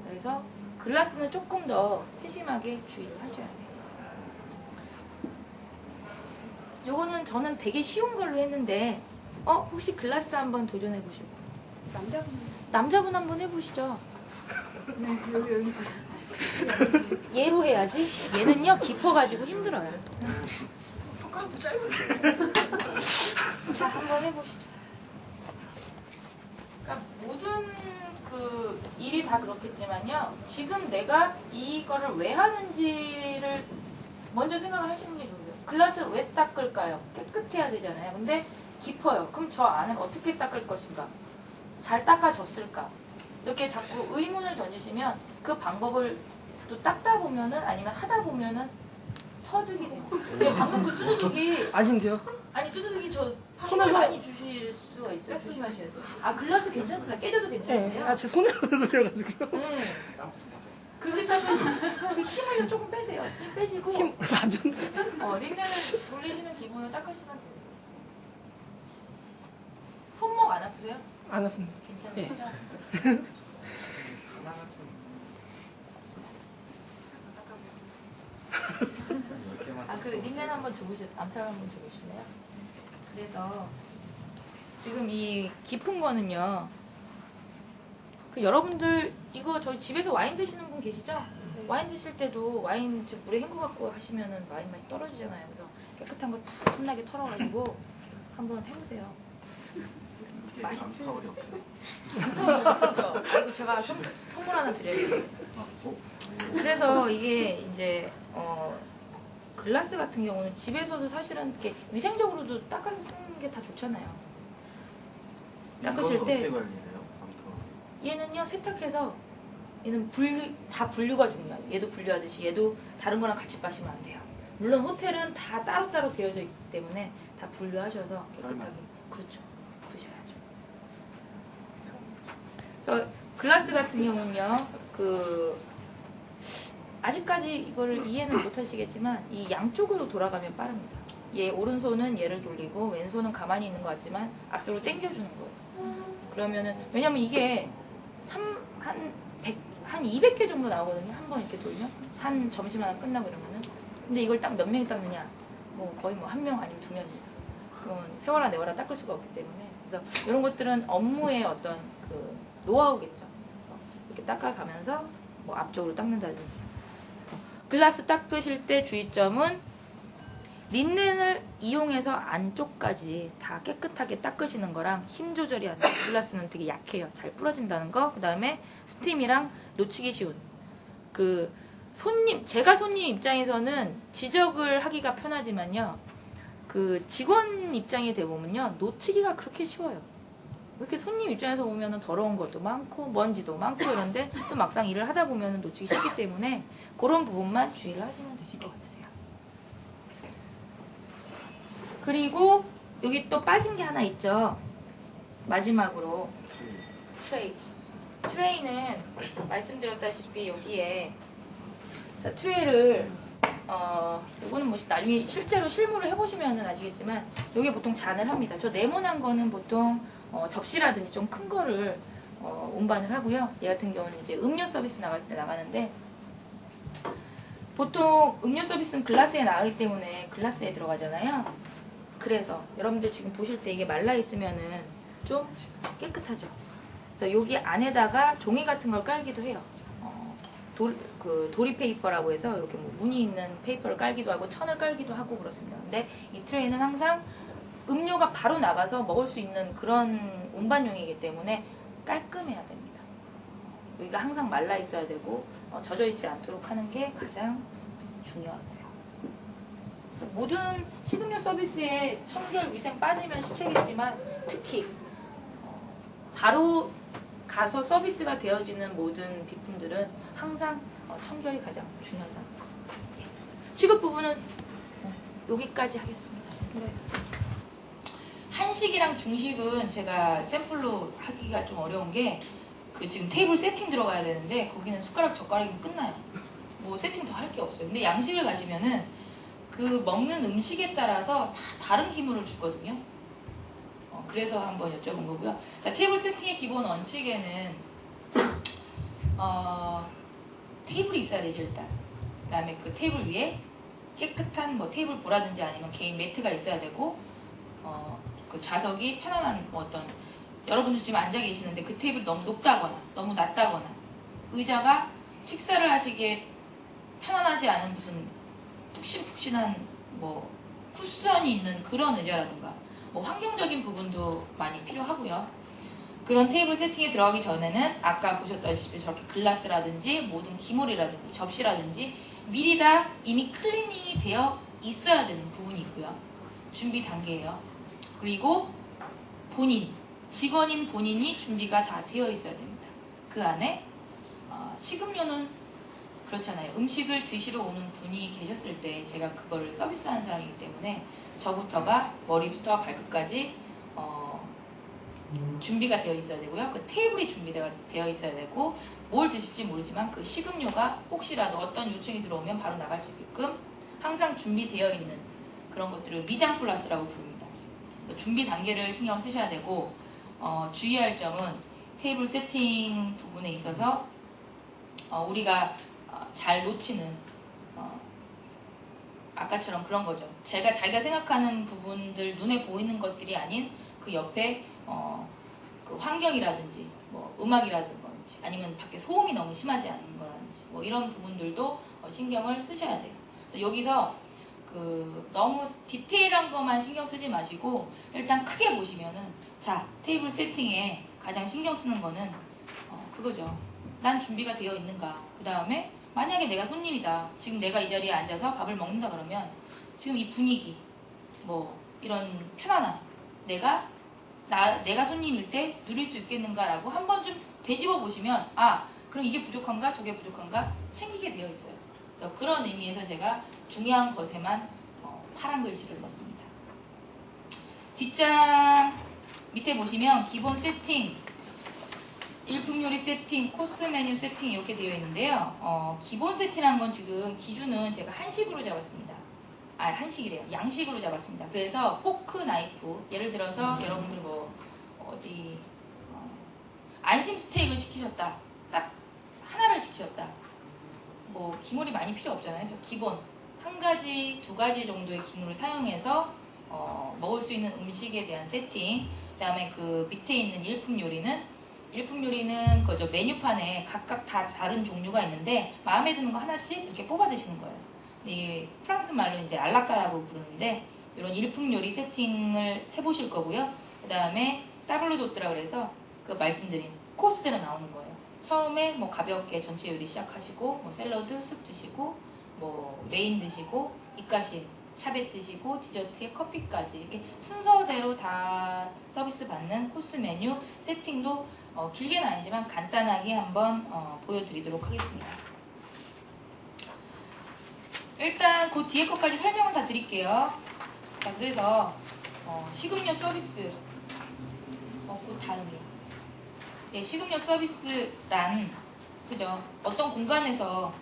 그래서 글라스는 조금 더 세심하게 주의를 하셔야 돼요. 요거는 저는 되게 쉬운 걸로 했는데 혹시 글라스 한번 도전해 보실 분? 남자분 한번 해보시죠. 네, 여기. 얘로 해야지. 얘는요 깊어가지고 힘들어요. 숟가락도 짧은데. 자, 한번 해보시죠. 그러니까 모든 그 일이 다 그렇겠지만요. 지금 내가 이거를 왜 하는지를 먼저 생각을 하시는 게 좋으세요. 글라스를 왜 닦을까요? 깨끗해야 되잖아요. 근데 깊어요. 그럼 저 안을 어떻게 닦을 것인가? 잘 닦아졌을까? 이렇게 자꾸 의문을 던지시면 그 방법을 또 닦다 보면은 아니면 하다 보면은 터득이 돼요. 근데 방금 그 뚜두둑이 아닌데요? 아니 뚜두둑이 저 손에서- 힘을 많이 주실 수가 있어요. 조심하셔야 돼요. 아 글라스 괜찮습니다. 깨져도 네. 괜찮은데요. 제 손에 걸려가지고요. 네. 그렇게 따면 그 힘을 조금 빼세요. 힘 빼시고 힘 안 좋네. 린넨을 돌리시는 기분으로 닦으시면 돼요. 손목 안 아프세요? 안 아픈데. 괜찮으시죠? 아, 그 린넨 한번 암탈 한번 줘보실래요? 그래서 지금 이 깊은 거는요. 그 여러분들 이거 저희 집에서 와인 드시는 분 계시죠? 와인 드실 때도 와인 물에 헹궈갖고 하시면은 와인 맛이 떨어지잖아요. 그래서 깨끗한 거 탐나게 털어가지고 한번 해보세요. 맛있지? 타월이 없어요. 없었어. 아이고 제가 선물 하나 드려요. 그래서 이게 이제 글라스 같은 경우는 집에서도 사실은 이렇게 위생적으로도 닦아서 쓰는 게 다 좋잖아요. 닦으실 때 어떻게 관리해요? 아무튼 얘는요 세탁해서 얘는 다 분류가 중요해요. 얘도 분류하듯이 얘도 다른 거랑 같이 빠시면 안 돼요. 물론 호텔은 다 따로따로 되어져 있기 때문에 다 분류하셔서 깨끗하게 그렇죠. 그러셔야죠. 그래서 글라스 같은 경우는요 아직까지 이거를 이해는 못 하시겠지만 이 양쪽으로 돌아가면 빠릅니다. 얘 오른손은 얘를 돌리고 왼손은 가만히 있는 것 같지만 앞쪽으로 당겨주는 거예요. 그러면은 왜냐면 이게 한 200개 정도 나오거든요. 한 번 이렇게 돌면 한 점심 하나 끝나고 이러면은 근데 이걸 딱 몇 명이 닦느냐 뭐 거의 뭐 1명 아니면 2명입니다. 그건 세워라 내워라 닦을 수가 없기 때문에 그래서 이런 것들은 업무의 어떤 그 노하우겠죠. 이렇게 닦아가면서 뭐 앞쪽으로 닦는다든지. 그래서 글라스 닦으실 때 주의점은 린넨을 이용해서 안쪽까지 다 깨끗하게 닦으시는 거랑 힘 조절이 안 돼요. 글라스는 되게 약해요. 잘 부러진다는 거. 그 다음에 스팀이랑 놓치기 쉬운. 제가 손님 입장에서는 지적을 하기가 편하지만요. 그 직원 입장이 되보면요. 놓치기가 그렇게 쉬워요. 이렇게 손님 입장에서 보면은 더러운 것도 많고 먼지도 많고 이런데 또 막상 일을 하다 보면은 놓치기 쉽기 때문에 그런 부분만 주의를 하시면 되실 것 같으세요. 그리고 여기 또 빠진 게 하나 있죠. 마지막으로 트레이. 트레이는 말씀드렸다시피 여기에 자, 트레이를 요거는 뭐 나중에 실제로 실무를 해보시면은 아시겠지만 여기 보통 잔을 합니다. 저 네모난 거는 보통 접시라든지 좀 큰 거를 운반을 하고요. 얘 같은 경우는 이제 음료 서비스 나갈 때 나가는데 보통 음료 서비스는 글라스에 나가기 때문에 글라스에 들어가잖아요. 그래서 여러분들 지금 보실 때 이게 말라 있으면은 좀 깨끗하죠. 그래서 여기 안에다가 종이 같은 걸 깔기도 해요. 도리 페이퍼라고 해서 이렇게 뭐 무늬 있는 페이퍼를 깔기도 하고 천을 깔기도 하고 그렇습니다. 근데 이 트레이는 항상 음료가 바로 나가서 먹을 수 있는 그런 운반용이기 때문에 깔끔해야 됩니다. 여기가 항상 말라 있어야 되고 젖어 있지 않도록 하는 게 가장 중요하고요. 모든 식음료 서비스에 청결 위생 빠지면 시책이지만 특히 바로 가서 서비스가 되어지는 모든 비품들은 항상 청결이 가장 중요하다는 거. 취급 부분은 여기까지 하겠습니다. 네. 한식이랑 중식은 제가 샘플로 하기가 좀 어려운 게 그 지금 테이블 세팅 들어가야 되는데 거기는 숟가락 젓가락이면 끝나요. 뭐 세팅 더 할 게 없어요. 근데 양식을 가시면은 그 먹는 음식에 따라서 다 다른 기물을 주거든요. 그래서 한번 여쭤본 거고요. 자, 테이블 세팅의 기본 원칙에는 테이블이 있어야 되죠 일단. 그다음에 그 테이블 위에 깨끗한 뭐 테이블 보라든지 아니면 개인 매트가 있어야 되고 그 좌석이 편안한 뭐 어떤 여러분들 지금 앉아 계시는데 그 테이블이 너무 높다거나 너무 낮다거나 의자가 식사를 하시기에 편안하지 않은 무슨 푹신푹신한 뭐 쿠션이 있는 그런 의자라든가 뭐 환경적인 부분도 많이 필요하고요. 그런 테이블 세팅에 들어가기 전에는 아까 보셨다시피 저렇게 글라스라든지 모든 기물이라든지 접시라든지 미리 다 이미 클리닝이 되어 있어야 되는 부분이 있고요. 준비 단계예요. 그리고 직원인 본인이 준비가 다 되어 있어야 됩니다. 그 안에 식음료는 그렇잖아요. 음식을 드시러 오는 분이 계셨을 때 제가 그거를 서비스하는 사람이기 때문에 저부터가 머리부터 발끝까지 준비가 되어 있어야 되고요. 그 테이블이 준비가 되어 있어야 되고 뭘 드실지 모르지만 그 식음료가 혹시라도 어떤 요청이 들어오면 바로 나갈 수 있게끔 항상 준비되어 있는 그런 것들을 미장 플러스라고 부릅니다. 준비 단계를 신경 쓰셔야 되고 주의할 점은 테이블 세팅 부분에 있어서 우리가 잘 놓치는 아까처럼 그런 거죠. 자기가 생각하는 부분들 눈에 보이는 것들이 아닌 그 옆에 그 환경이라든지 뭐 음악이라든지 아니면 밖에 소음이 너무 심하지 않은 거라든지 뭐 이런 부분들도 신경을 쓰셔야 돼요. 그래서 여기서 너무 디테일한 것만 신경 쓰지 마시고 일단 크게 보시면은 자 테이블 세팅에 가장 신경 쓰는 거는 그거죠. 난 준비가 되어 있는가. 그 다음에 만약에 내가 손님이다. 지금 내가 이 자리에 앉아서 밥을 먹는다 그러면 지금 이 분위기 뭐 이런 편안함 내가 손님일 때 누릴 수 있겠는가라고 한번 좀 되짚어 보시면 그럼 이게 부족한가 저게 부족한가 챙기게 되어 있어요. 그래서 그런 의미에서 제가 중요한 것에만 파란 글씨를 썼습니다. 뒷장 밑에 보시면 기본 세팅, 일품 요리 세팅, 코스 메뉴 세팅 이렇게 되어 있는데요. 기본 세팅한 건 지금 기준은 제가 한식으로 잡았습니다. 한식이래요. 양식으로 잡았습니다. 그래서 포크, 나이프 예를 들어서 여러분들 뭐 어디 안심 스테이크를 시키셨다. 딱 하나를 시키셨다. 뭐 기물이 많이 필요 없잖아요. 그래서 기본 한 가지, 두 가지 정도의 기물을 사용해서 먹을 수 있는 음식에 대한 세팅. 그다음에 그 밑에 있는 일품 요리는 그저 메뉴판에 각각 다 다른 종류가 있는데 마음에 드는 거 하나씩 이렇게 뽑아 드시는 거예요. 이 프랑스 말로 이제 알라까라고 부르는데 이런 일품 요리 세팅을 해보실 거고요. 그 다음에 따블로 도트라 그래서 그 말씀드린 코스대로 나오는 거예요. 처음에 뭐 가볍게 전체 요리 시작하시고 뭐 샐러드, 숲 드시고 뭐 메인 드시고 입가심, 샤벳 드시고 디저트에 커피까지 이렇게 순서대로 다 서비스 받는 코스 메뉴 세팅도 길게는 아니지만 간단하게 한번 보여드리도록 하겠습니다. 일단 그 뒤에 것까지 설명을 다 드릴게요. 자, 그래서 식음료 서비스 그 다음이요. 예, 식음료 서비스란 그죠? 어떤 공간에서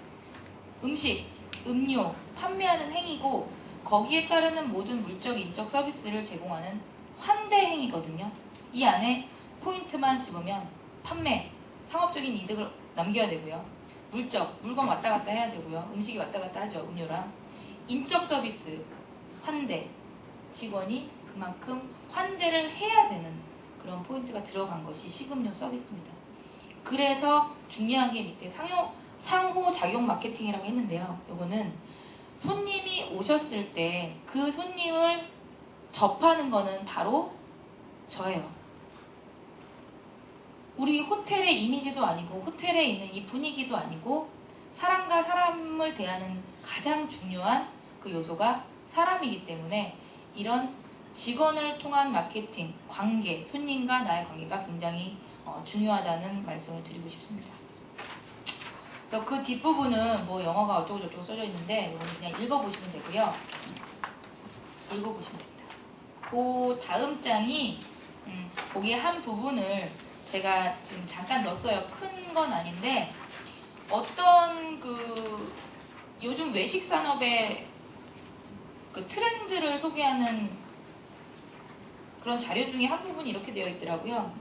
음식, 음료 판매하는 행위고 거기에 따르는 모든 물적, 인적 서비스를 제공하는 환대 행위거든요. 이 안에 포인트만 집으면 판매, 상업적인 이득을 남겨야 되고요. 물적, 물건 왔다 갔다 해야 되고요. 음식이 왔다 갔다 하죠. 음료랑. 인적 서비스, 환대. 직원이 그만큼 환대를 해야 되는 그런 포인트가 들어간 것이 식음료 서비스입니다. 그래서 중요한 게 밑에 상호작용 마케팅이라고 했는데요. 이거는 손님이 오셨을 때 그 손님을 접하는 거는 바로 저예요. 우리 호텔의 이미지도 아니고 호텔에 있는 이 분위기도 아니고 사람과 사람을 대하는 가장 중요한 그 요소가 사람이기 때문에 이런 직원을 통한 마케팅, 관계, 손님과 나의 관계가 굉장히 중요하다는 말씀을 드리고 싶습니다. 그래서 그 뒷부분은 뭐 영어가 어쩌고저쩌고 써져 있는데 이거는 그냥 읽어보시면 되고요. 읽어보시면 됩니다. 그 다음 장이 거기에 한 부분을 제가 지금 잠깐 넣었어요. 큰 건 아닌데 어떤 그 요즘 외식 산업의 그 트렌드를 소개하는 그런 자료 중에 한 부분이 이렇게 되어 있더라고요.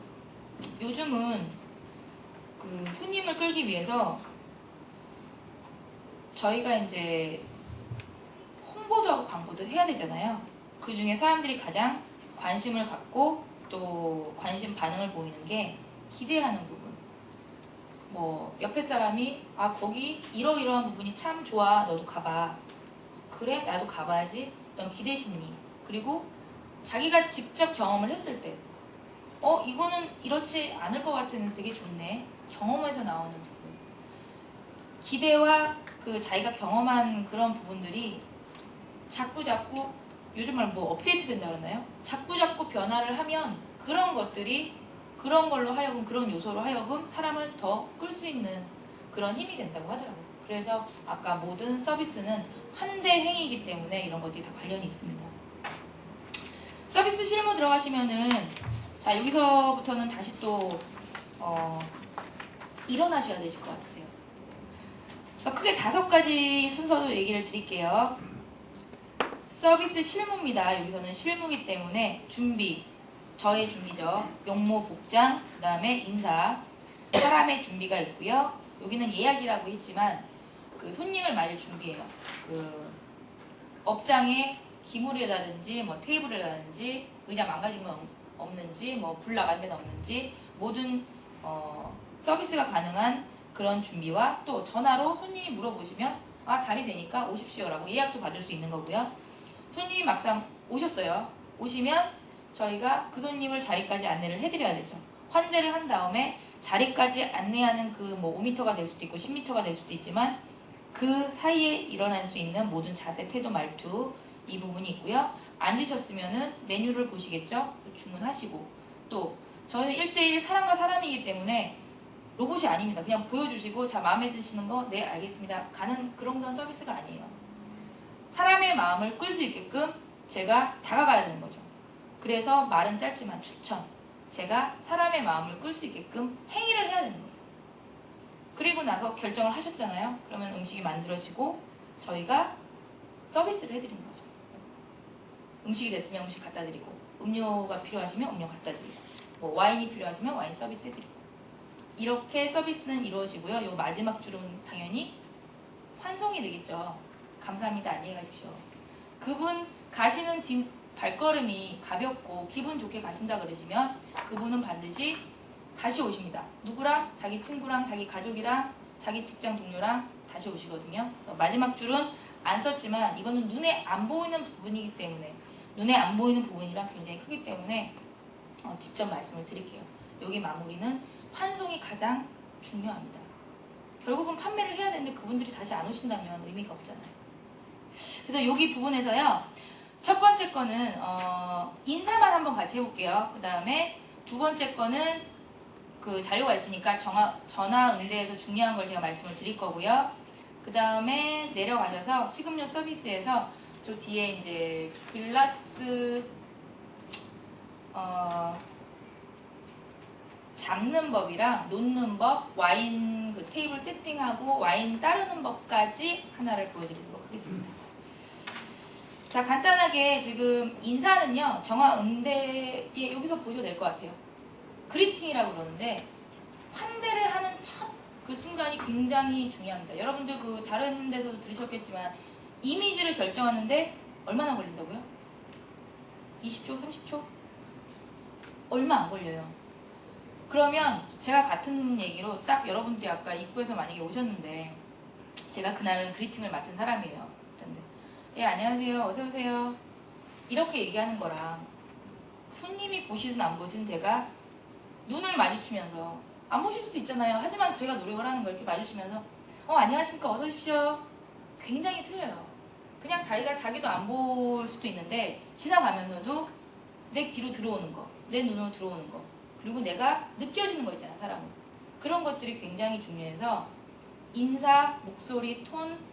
요즘은 그 손님을 끌기 위해서 저희가 이제 홍보도 광고도 해야 되잖아요. 그 중에 사람들이 가장 관심을 갖고 또 관심 반응을 보이는 게 기대하는 부분. 뭐 옆에 사람이 거기 이러이러한 부분이 참 좋아. 너도 가봐. 그래 나도 가봐야지. 어떤 기대 심리, 그리고 자기가 직접 경험을 했을 때 이거는 이렇지 않을 것 같은데 되게 좋네. 경험에서 나오는 부분. 기대와 그 자기가 경험한 그런 부분들이 자꾸자꾸 요즘 말 뭐 업데이트 된다 그러나요? 자꾸자꾸 변화를 하면 그런 것들이 그런 걸로 하여금 그런 요소로 하여금 사람을 더 끌 수 있는 그런 힘이 된다고 하더라고요. 그래서 아까 모든 서비스는 환대 행위이기 때문에 이런 것들이 다 관련이 있습니다. 서비스 실무 들어가시면은 자 여기서부터는 다시 또 일어나셔야 되실 것 같으세요. 그래서 크게 5가지 순서로 얘기를 드릴게요. 서비스 실무입니다. 여기서는 실무이기 때문에 준비, 저의 준비죠. 용모, 복장, 그 다음에 인사, 사람의 준비가 있고요. 여기는 예약이라고 했지만 그 손님을 맞을 준비예요. 그 업장에 기물이라든지 뭐 테이블이라든지 의자 망가진 건 없는지 뭐 불 나간 데는 없는지 모든 서비스가 가능한 그런 준비와 또 전화로 손님이 물어보시면 자리 되니까 오십시오라고 예약도 받을 수 있는 거고요. 손님이 막상 오셨어요. 오시면 저희가 그 손님을 자리까지 안내를 해드려야 되죠. 환대를 한 다음에 자리까지 안내하는 그 뭐 5m가 될 수도 있고 10m가 될 수도 있지만 그 사이에 일어날 수 있는 모든 자세, 태도, 말투 이 부분이 있고요. 앉으셨으면은 메뉴를 보시겠죠? 주문하시고 또 저희는 1대1 사람과 사람이기 때문에 로봇이 아닙니다. 그냥 보여주시고 자 마음에 드시는 거 네 알겠습니다. 가는 그런 서비스가 아니에요. 사람의 마음을 끌 수 있게끔 제가 다가가야 되는 거죠. 그래서 말은 짧지만 추천. 제가 사람의 마음을 끌 수 있게끔 행위를 해야 되는 거예요. 그리고 나서 결정을 하셨잖아요. 그러면 음식이 만들어지고 저희가 서비스를 해드리는 거죠. 음식이 됐으면 음식 갖다 드리고 음료가 필요하시면 음료 갖다 드리고 뭐 와인이 필요하시면 와인 서비스 해드리고 이렇게 서비스는 이루어지고요. 요 마지막 줄은 당연히 환송이 되겠죠. 감사합니다. 안녕히 가십시오. 그분 가시는 발걸음이 가볍고 기분 좋게 가신다 그러시면 그분은 반드시 다시 오십니다. 누구랑? 자기 친구랑 자기 가족이랑 자기 직장 동료랑 다시 오시거든요. 마지막 줄은 안 썼지만 이거는 눈에 안 보이는 부분이기 때문에 눈에 안 보이는 부분이랑 굉장히 크기 때문에 직접 말씀을 드릴게요. 여기 마무리는 환송이 가장 중요합니다. 결국은 판매를 해야 되는데 그분들이 다시 안 오신다면 의미가 없잖아요. 그래서 여기 부분에서요. 첫 번째 거는 인사만 한번 같이 해볼게요. 그 다음에 두 번째 거는 그 자료가 있으니까 전화 응대에서 중요한 걸 제가 말씀을 드릴 거고요. 그 다음에 내려가셔서 식음료 서비스에서 저 뒤에 이제 글라스 잡는 법이랑 놓는 법, 와인 그 테이블 세팅하고 와인 따르는 법까지 하나를 보여드리도록 하겠습니다. 자, 간단하게 지금 인사는요, 정화 응대, 여기서 보셔도 될 것 같아요. 그리팅이라고 그러는데, 환대를 하는 첫 그 순간이 굉장히 중요합니다. 여러분들 그 다른 데서도 들으셨겠지만, 이미지를 결정하는데 얼마나 걸린다고요? 20초, 30초? 얼마 안 걸려요. 그러면 제가 같은 얘기로 딱 여러분들이 아까 입구에서 만약에 오셨는데, 제가 그날은 그리팅을 맡은 사람이에요. 예, 안녕하세요. 어서오세요. 이렇게 얘기하는 거랑 손님이 보시든 안 보시든 제가 눈을 마주치면서 안 보실 수도 있잖아요. 하지만 제가 노력을 하는 거 이렇게 마주치면서 안녕하십니까. 어서 오십시오. 굉장히 틀려요. 그냥 자기도 안 볼 수도 있는데 지나가면서도 내 귀로 들어오는 거, 내 눈으로 들어오는 거, 그리고 내가 느껴지는 거 있잖아요. 사람은. 그런 것들이 굉장히 중요해서 인사, 목소리, 톤,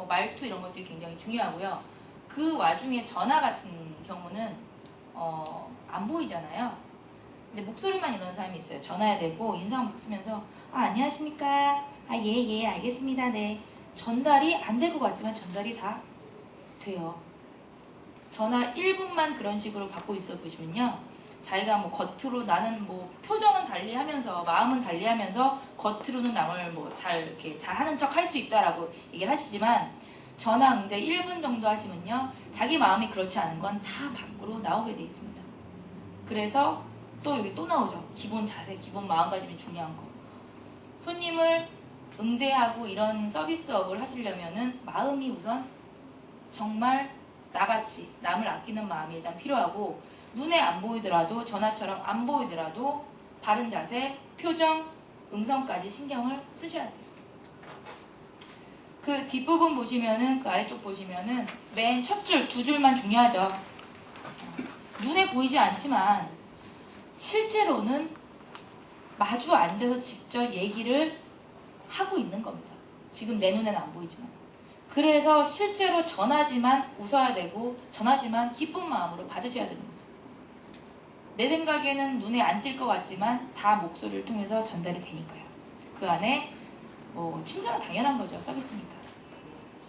말투 이런 것들이 굉장히 중요하고요. 그 와중에 전화 같은 경우는 안 보이잖아요. 근데 목소리만 이런 사람이 있어요. 전화해야 되고 인상 막 쓰면서 안녕하십니까. 예 알겠습니다. 네. 전달이 안 될 것 같지만 전달이 다 돼요. 전화 1분만 그런 식으로 받고 있어 보시면요. 자기가 뭐 겉으로 나는 뭐 표정은 달리하면서 마음은 달리하면서 겉으로는 남을 뭐 이렇게 잘하는 척 할 수 있다라고 얘기를 하시지만 전화 응대 1분 정도 하시면요. 자기 마음이 그렇지 않은 건 다 밖으로 나오게 돼 있습니다. 그래서 또 여기 또 나오죠. 기본 자세, 기본 마음가짐이 중요한 거. 손님을 응대하고 이런 서비스업을 하시려면은 마음이 우선 정말 나같이 남을 아끼는 마음이 일단 필요하고 눈에 안 보이더라도 전화처럼 안 보이더라도 바른 자세, 표정, 음성까지 신경을 쓰셔야 돼요. 그 뒷부분 보시면은 그 아래쪽 보시면은 맨 첫 줄, 두 줄만 중요하죠. 눈에 보이지 않지만 실제로는 마주 앉아서 직접 얘기를 하고 있는 겁니다. 지금 내 눈에는 안 보이지만. 그래서 실제로 전하지만 웃어야 되고 전하지만 기쁜 마음으로 받으셔야 됩니다. 내 생각에는 눈에 안 띌 것 같지만 다 목소리를 통해서 전달이 되니까요. 그 안에 친절은 당연한 거죠. 서비스니까.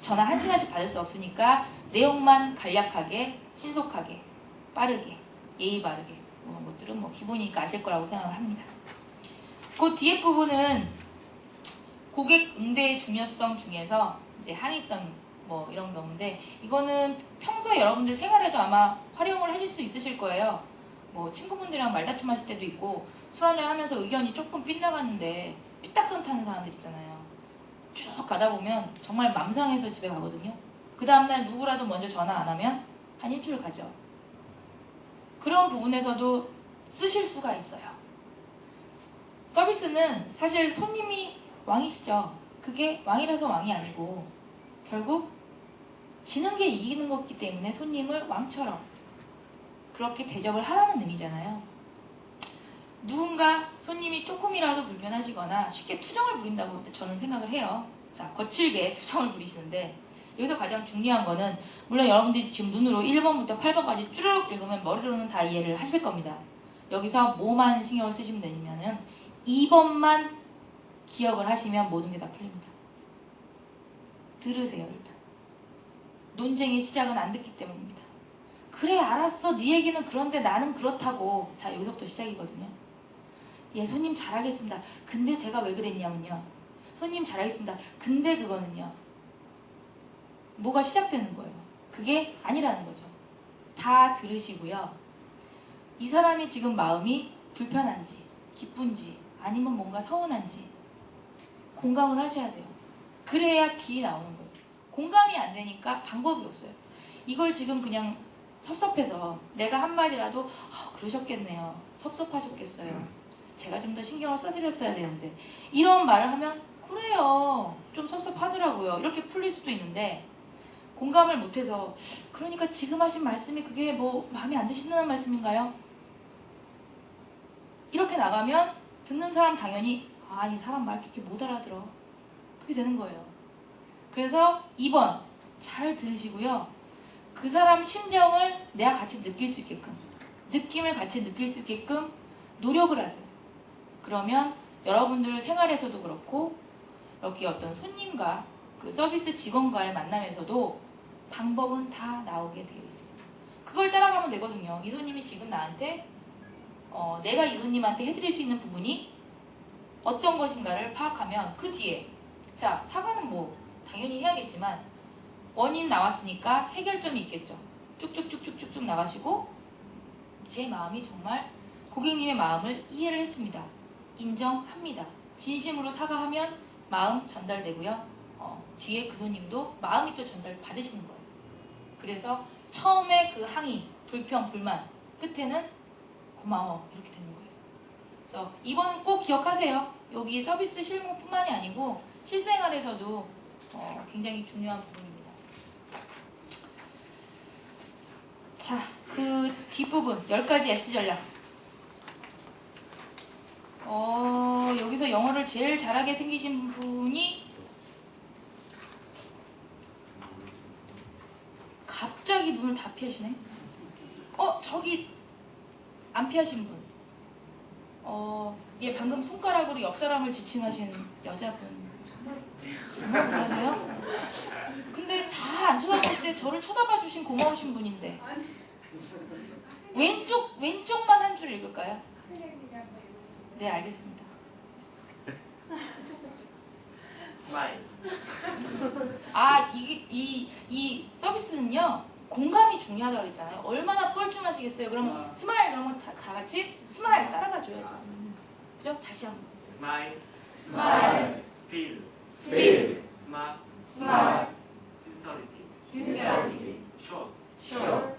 전화 1시간씩 받을 수 없으니까 내용만 간략하게, 신속하게, 빠르게, 예의 바르게 이런 것들은 기본이니까 아실 거라고 생각을 합니다. 그 뒤에 부분은 고객 응대의 중요성 중에서 이제 항의성 이런 경우인데 이거는 평소에 여러분들 생활에도 아마 활용을 하실 수 있으실 거예요. 친구분들이랑 말다툼 하실 때도 있고 술 한잔 하면서 의견이 조금 빗나가는데 삐딱선 타는 사람들 있잖아요. 쭉 가다 보면 정말 맘상해서 집에 가거든요. 그 다음날 누구라도 먼저 전화 안 하면 한 일주일 가죠. 그런 부분에서도 쓰실 수가 있어요. 서비스는 사실 손님이 왕이시죠. 그게 왕이라서 왕이 아니고 결국 지는 게 이기는 거기 때문에 손님을 왕처럼 그렇게 대접을 하라는 의미잖아요. 누군가 손님이 조금이라도 불편하시거나 쉽게 투정을 부린다고 저는 생각을 해요. 자, 거칠게 투정을 부리시는데 여기서 가장 중요한 거는 물론 여러분들이 지금 눈으로 1번부터 8번까지 쭈르륵 읽으면 머리로는 다 이해를 하실 겁니다. 여기서 뭐만 신경을 쓰시면 되냐면은 2번만 기억을 하시면 모든 게 다 풀립니다. 들으세요. 일단 논쟁의 시작은 안 듣기 때문입니다. 그래 알았어 네 얘기는 그런데 나는 그렇다고. 자, 여기서부터 시작이거든요. 예, 손님 잘하겠습니다. 근데 제가 왜 그랬냐면요. 손님 잘하겠습니다. 근데 그거는요. 뭐가 시작되는 거예요. 그게 아니라는 거죠. 다 들으시고요. 이 사람이 지금 마음이 불편한지 기쁜지 아니면 뭔가 서운한지 공감을 하셔야 돼요. 그래야 길이 나오는 거예요. 공감이 안 되니까 방법이 없어요. 이걸 지금 그냥 섭섭해서 내가 한마디라도 그러셨겠네요. 섭섭하셨겠어요. 제가 좀 더 신경을 써드렸어야 되는데 이런 말을 하면 그래요. 좀 섭섭하더라고요. 이렇게 풀릴 수도 있는데 공감을 못해서 그러니까 지금 하신 말씀이 그게 마음에 안 드시는 말씀인가요? 이렇게 나가면 듣는 사람 당연히 이 사람 말 이렇게 못 알아들어. 그게 되는 거예요. 그래서 2번 잘 들으시고요. 그 사람 심정을 내가 같이 느낄 수 있게끔 느낌을 같이 느낄 수 있게끔 노력을 하세요. 그러면 여러분들 생활에서도 그렇고 이렇게 어떤 손님과 그 서비스 직원과의 만남에서도 방법은 다 나오게 되어 있습니다. 그걸 따라가면 되거든요. 이 손님이 지금 나한테 내가 이 손님한테 해드릴 수 있는 부분이 어떤 것인가를 파악하면 그 뒤에 자 사과는 당연히 해야겠지만 원인 나왔으니까 해결점이 있겠죠. 쭉쭉쭉쭉쭉 나가시고 제 마음이 정말 고객님의 마음을 이해를 했습니다. 인정합니다. 진심으로 사과하면 마음 전달되고요. 뒤에 그 손님도 마음이 또 전달 받으시는 거예요. 그래서 처음에 그 항의, 불평, 불만 끝에는 고마워 이렇게 되는 거예요. 그래서 이번 꼭 기억하세요. 여기 서비스 실무뿐만이 아니고 실생활에서도 굉장히 중요한 부분입니다. 자, 그 뒷부분 10가지 S 전략. 여기서 영어를 제일 잘하게 생기신 분이 갑자기 눈을 다 피하시네. 저기 안 피하신 분. 예, 방금 손가락으로 옆 사람을 지칭하신 여자분. 정말 못하세요? 근데 다 안 쳐다볼 때 저를 쳐다봐 주신 고마우신 분인데. 왼쪽만 한 줄 읽을까요? 네, 알겠습니다. 스마일. 이 서비스는요, 공감이 중요하다고 했잖아요. 얼마나 뻘쭘하시겠어요? 그러면 스마일 그러면 다 같이 스마일 따라가 줘야죠. 그죠? 다시 한번. 스마일. 스마일. 스피드. 스피드. 스마트. 스마트. 신서리티. 신세라티. 숏. sure,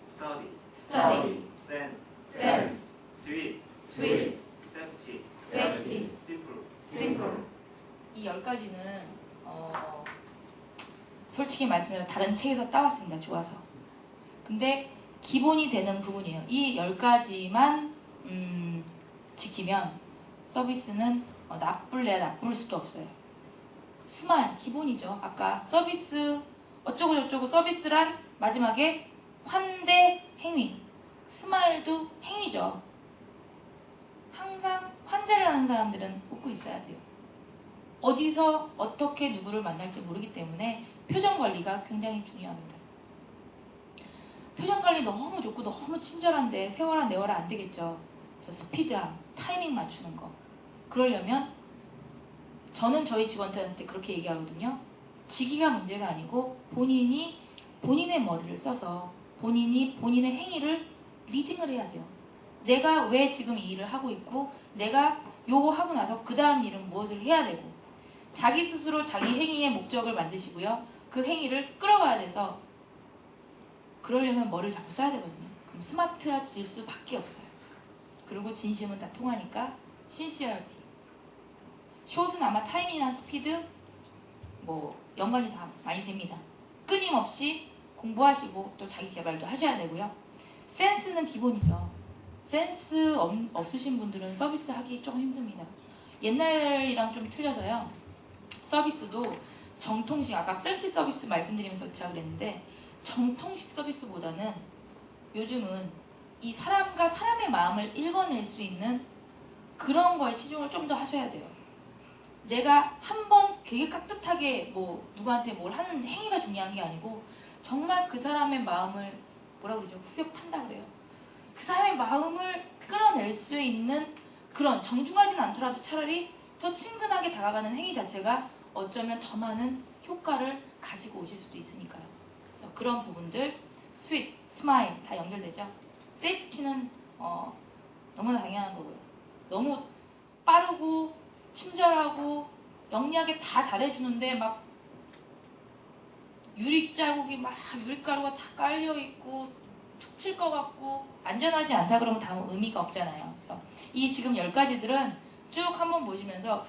study, study, sense, sense, sweet, sweet, safety, safety, simple, simple. 이 10가지는 솔직히 말씀드려서 다른 책에서 따왔습니다. 좋아서. 근데 기본이 되는 부분이에요. 이 10가지만 지키면 서비스는 나쁠래야 나쁠 수도 없어요. 스마일 기본이죠. 아까 서비스 어쩌고 저쩌고 서비스란 마지막에 환대 행위. 스마일도 행위죠. 항상 환대를 하는 사람들은 웃고 있어야 돼요. 어디서 어떻게 누구를 만날지 모르기 때문에 표정 관리가 굉장히 중요합니다. 표정 관리 너무 좋고 너무 친절한데 세워라 내워라 안 되겠죠. 그래서 스피드함, 타이밍 맞추는 거. 그러려면 저는 저희 직원들한테 그렇게 얘기하거든요. 지기가 문제가 아니고 본인이 본인의 머리를 써서 본인이 본인의 행위를 리딩을 해야 돼요. 내가 왜 지금 이 일을 하고 있고 내가 요거 하고 나서 그 다음 일은 무엇을 해야 되고 자기 스스로 자기 행위의 목적을 만드시고요. 그 행위를 끌어가야 돼서 그러려면 뭐를 자꾸 써야 되거든요. 그럼 스마트해질 수밖에 없어요. 그리고 진심은 다 통하니까 신시어리티. 숏은 아마 타이밍이나 스피드 뭐 연관이 다 많이 됩니다. 끊임없이 공부하시고 또 자기 개발도 하셔야 되고요. 센스는 기본이죠. 센스 없으신 분들은 서비스 하기 좀 힘듭니다. 옛날이랑 좀 틀려서요. 서비스도 정통식, 아까 프렌치 서비스 말씀드리면서 제가 그랬는데 정통식 서비스보다는 요즘은 이 사람과 사람의 마음을 읽어낼 수 있는 그런 거에 치중을 좀 더 하셔야 돼요. 내가 한번 되게 깍듯하게 뭐 누구한테 뭘 하는 행위가 중요한 게 아니고 정말 그 사람의 마음을 뭐라 그러죠? 후벼 판다 그래요. 그 사람의 마음을 끌어낼 수 있는 그런 정중하진 않더라도 차라리 더 친근하게 다가가는 행위 자체가 어쩌면 더 많은 효과를 가지고 오실 수도 있으니까요. 그래서 그런 부분들, 스윗, 스마일 다 연결되죠. 세이프티는 너무나 당연한 거고요. 너무 빠르고 친절하고 영리하게 다 잘해주는데 막 유리 자국이 막 유리가루가 다 깔려 있고 툭 칠 것 같고 안전하지 않다 그러면 다음 의미가 없잖아요. 그래서 이 지금 10가지들은 쭉 한번 보시면서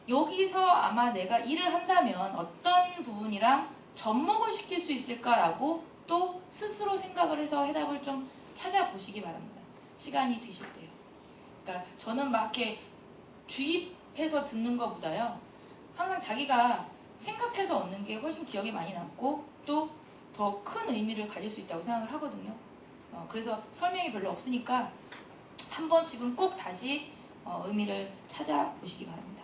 여기서 아마 내가 일을 한다면 어떤 부분이랑 접목을 시킬 수 있을까라고 또 스스로 생각을 해서 해답을 좀 찾아보시기 바랍니다. 시간이 되실 때요. 그러니까 저는 막 이렇게 주입해서 듣는 것보다요. 항상 자기가 생각해서 얻는 게 훨씬 기억에 많이 남고 또 더 큰 의미를 가질 수 있다고 생각을 하거든요. 그래서 설명이 별로 없으니까 한 번씩은 꼭 다시 의미를 찾아보시기 바랍니다.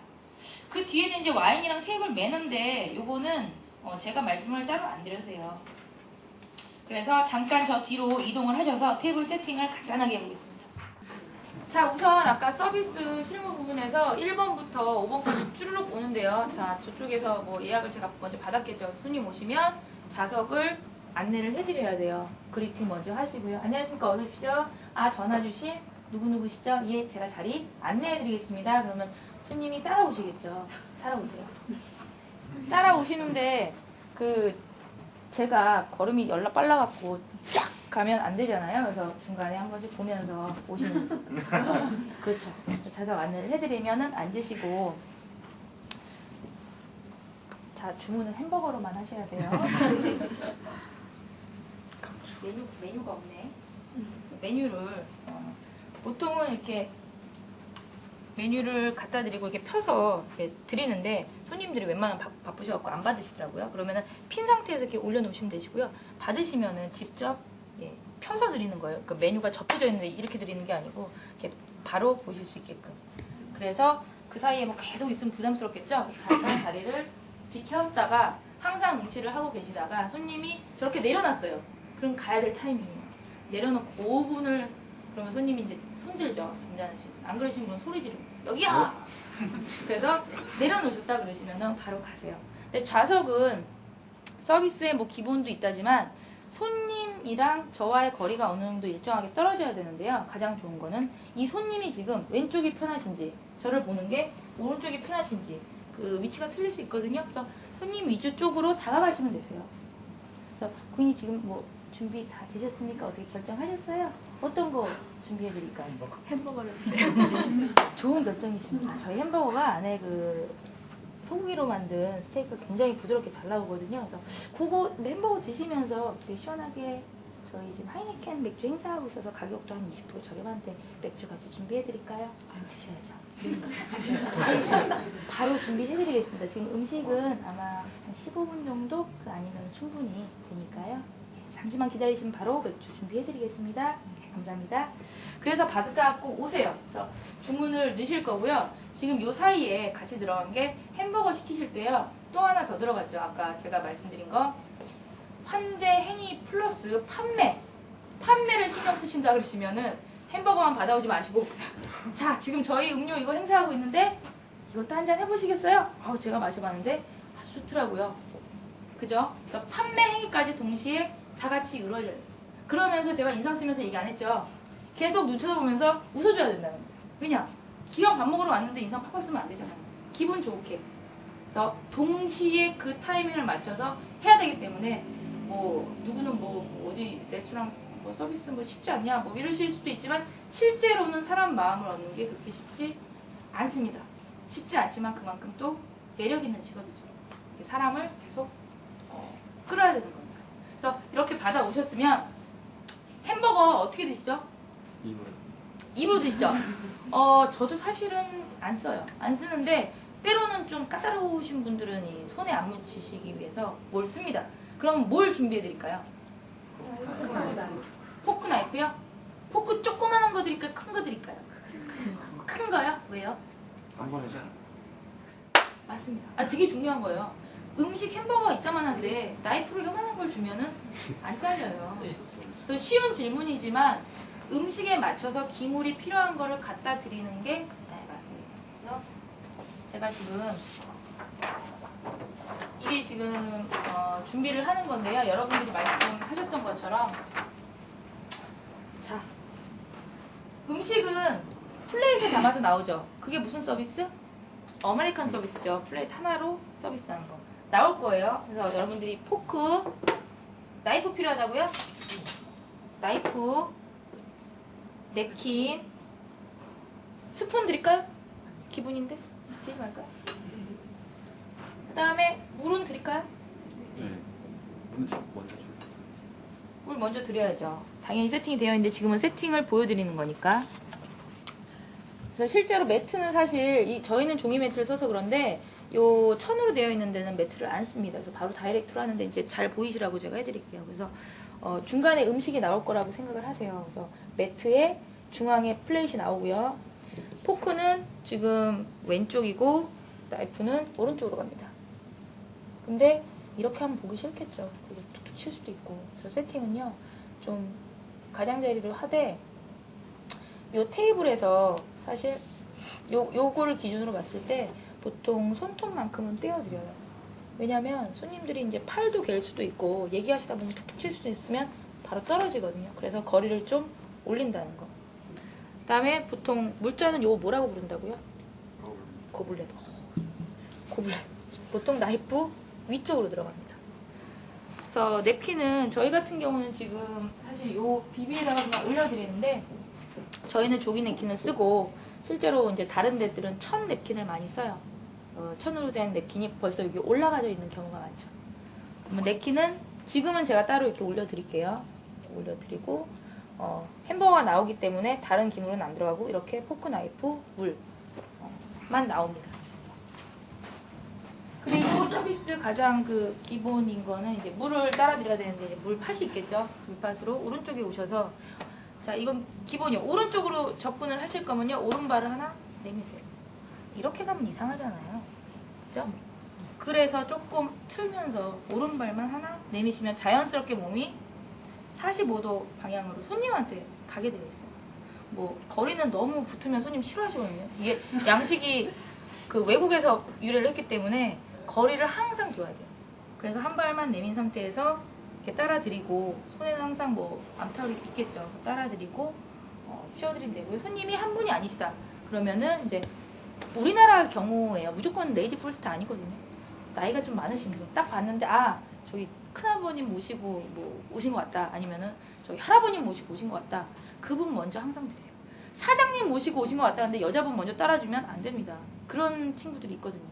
그 뒤에는 이제 와인이랑 테이블 매너인데 요거는 제가 말씀을 따로 안 드려도 돼요. 그래서 잠깐 저 뒤로 이동을 하셔서 테이블 세팅을 간단하게 해보겠습니다. 자, 우선 아까 서비스 실무 부분에서 1번부터 5번까지 쭈르륵 오는데요. 자, 저쪽에서 뭐 예약을 제가 먼저 받았겠죠. 손님 오시면 좌석을 안내를 해드려야 돼요. 그리팅 먼저 하시고요. 안녕하십니까, 어서 오십시오. 전화 주신 누구누구시죠? 예, 제가 자리 안내해드리겠습니다. 그러면 손님이 따라오시겠죠. 따라오세요. 따라오시는데 제가 걸음이 빨라갖고 쫙 가면 안 되잖아요. 그래서 중간에 한 번씩 보면서 오시는지. 그렇죠. 좌석 안내를 해드리면은 앉으시고, 자, 주문은 햄버거로만 하셔야 돼요. 메뉴가 없네. 메뉴를 보통은 이렇게 메뉴를 갖다 드리고 이렇게 펴서 이렇게 드리는데 손님들이 웬만하면 바쁘셔갖고 안 받으시더라고요. 그러면은 핀 상태에서 이렇게 올려놓으시면 되시고요. 받으시면은 직접 펴서 드리는 거예요. 그 메뉴가 접혀져 있는데 이렇게 드리는 게 아니고 이렇게 바로 보실 수 있게끔. 그래서 그 사이에 뭐 계속 있으면 부담스럽겠죠. 잠깐 다리를 비켰다가 항상 응시를 하고 계시다가 손님이 저렇게 내려놨어요. 그럼 가야 될 타이밍이에요. 내려놓고 5분을 그러면 손님이 이제 손들죠. 점잖으시고. 안 그러시는 분은 소리 지르고 여기야! 그래서 내려놓으셨다 그러시면은 바로 가세요. 근데 좌석은 서비스에 뭐 기본도 있다지만 손님이랑 저와의 거리가 어느 정도 일정하게 떨어져야 되는데요. 가장 좋은 거는 이 손님이 지금 왼쪽이 편하신지 저를 보는 게 오른쪽이 편하신지 그 위치가 틀릴 수 있거든요. 그래서 손님 위주 쪽으로 다가가시면 되세요. 그래서 고객님 지금 뭐 준비 다 되셨습니까? 어떻게 결정하셨어요? 어떤 거 준비해드릴까요? 햄버거를 주세요. 좋은 결정이십니다. 저희 햄버거가 안에 그 소고기로 만든 스테이크가 굉장히 부드럽게 잘 나오거든요. 그래서 그거 햄버거 드시면서 되게 시원하게 저희 지금 하이네켄 맥주 행사하고 있어서 가격도 한 20% 저렴한데 맥주 같이 준비해드릴까요? 드셔야죠. 알겠습니다. 바로 준비해드리겠습니다. 지금 음식은 아마 한 15분 정도 아니면 충분히 되니까요. 잠시만 기다리시면 바로 맥주 준비해드리겠습니다. 감사합니다. 그래서 받아갖고 오세요. 그래서 주문을 넣으실 거고요. 지금 요 사이에 같이 들어간 게 햄버거 시키실 때요. 또 하나 더 들어갔죠. 아까 제가 말씀드린 거. 환대 행위 플러스 판매를 신경 쓰신다 그러시면은 햄버거만 받아오지 마시고 자 지금 저희 음료 이거 행사하고 있는데 이것도 한잔 해보시겠어요? 제가 마셔봤는데 아주 좋더라고요. 그죠? 그래서 판매 행위까지 동시에 다 같이 이루어져요. 그러면서 제가 인상 쓰면서 얘기 안 했죠. 계속 눈 쳐다보면서 웃어줘야 된다는 거예요. 왜냐? 기왕 밥 먹으러 왔는데 인상 팍팍 쓰면 안 되잖아요. 기분 좋게. 그래서 동시에 그 타이밍을 맞춰서 해야 되기 때문에 누구는 어디 레스토랑 서비스 쉽지 않냐 이러실 수도 있지만 실제로는 사람 마음을 얻는 게 그렇게 쉽지 않습니다. 쉽지 않지만 그만큼 또 매력 있는 직업이죠. 이렇게 사람을 계속 끌어야 되는 겁니다. 그래서 이렇게 받아오셨으면 햄버거 어떻게 드시죠? 입으로 드시죠? 저도 사실은 안 써요. 안 쓰는데 때로는 좀 까다로우신 분들은 이 손에 안 묻히시기 위해서 뭘 씁니다. 그럼 뭘 준비해 드릴까요? 포크 나이프요? 포크 조그만한 거 드릴까요? 큰 거 드릴까요? 큰 거요? 왜요? 한 번에 잘. 맞습니다. 되게 중요한 거예요. 음식 햄버거가 이따만한데 나이프를 요만한 걸 주면은 안 잘려요. 그래서 쉬운 질문이지만 음식에 맞춰서 기물이 필요한 거를 갖다 드리는 게 맞습니다. 그래서 제가 지금 이게 지금 준비를 하는 건데요. 여러분들이 말씀하셨던 것처럼 자 음식은 플레이트에 담아서 나오죠. 그게 무슨 서비스? 아메리칸 서비스죠. 플레이트 하나로 서비스하는 거 나올 거예요. 그래서 여러분들이 포크, 나이프 필요하다고요? 나이프, 냅킨, 스푼 드릴까요? 기분인데? 드리지 말까요? 그 다음에 물은 드릴까요? 네. 물 먼저 줘. 물 먼저 드려야죠. 당연히 세팅이 되어 있는데 지금은 세팅을 보여드리는 거니까. 그래서 실제로 매트는 사실 저희는 종이 매트를 써서 그런데 요 천으로 되어 있는 데는 매트를 안 씁니다. 그래서 바로 다이렉트로 하는데 이제 잘 보이시라고 제가 해드릴게요. 그래서 중간에 음식이 나올 거라고 생각을 하세요. 그래서 매트에 중앙에 플레이트이 나오고요. 포크는 지금 왼쪽이고 나이프는 오른쪽으로 갑니다. 근데 이렇게 하면 보기 싫겠죠. 그리고 툭툭 칠 수도 있고. 그래서 세팅은요 좀 가장자리로 하되 요 테이블에서 사실 요거를 기준으로 봤을 때 보통 손톱만큼은 떼어드려요. 왜냐면 손님들이 이제 팔도 갤 수도 있고 얘기하시다 보면 툭툭 칠 수도 있으면 바로 떨어지거든요. 그래서 거리를 좀 올린다는 거. 그 다음에 보통 물자는 요거 뭐라고 부른다고요? 고블렛. 고블렛. 보통 나이프 위쪽으로 들어갑니다. 그래서 냅킨은 저희 같은 경우는 지금 사실 요 비비에다가 그냥 올려드리는데 저희는 조기 냅킨을 쓰고 실제로 이제 다른 데들은 천 냅킨을 많이 써요. 천으로 된 냅킨이 벌써 여기 올라가져 있는 경우가 많죠. 그러면 냅킨은 지금은 제가 따로 이렇게 올려드릴게요. 올려드리고 햄버거가 나오기 때문에 다른 기물은 안 들어가고 이렇게 포크, 나이프, 물만 나옵니다. 그리고 서비스 가장 그 기본인 거는 이제 물을 따라 드려야 되는데 이제 물팟이 있겠죠. 물팟으로 오른쪽에 오셔서 자 이건 기본이요. 오른쪽으로 접근을 하실 거면요 오른발을 하나 내미세요. 이렇게 가면 이상하잖아요. 그죠? 그래서 조금 틀면서 오른발만 하나 내미시면 자연스럽게 몸이 45도 방향으로 손님한테 가게 되어 있어요. 거리는 너무 붙으면 손님 싫어하시거든요. 이게 양식이 그 외국에서 유래를 했기 때문에 거리를 항상 둬야 돼요. 그래서 한 발만 내민 상태에서 이렇게 따라드리고 손에는 항상 암타올이 있겠죠. 따라드리고 치워드리면 되고요. 손님이 한 분이 아니시다. 그러면은 이제 우리나라 경우에요. 무조건 레이디 퍼스트 아니거든요. 나이가 좀 많으신 분. 딱 봤는데 저기 큰아버님 모시고 뭐 오신 것 같다. 아니면은 저희 할아버님 모시고 오신 것 같다. 그분 먼저 항상 드리세요. 사장님 모시고 오신 것 같다는데 여자분 먼저 따라주면 안 됩니다. 그런 친구들이 있거든요.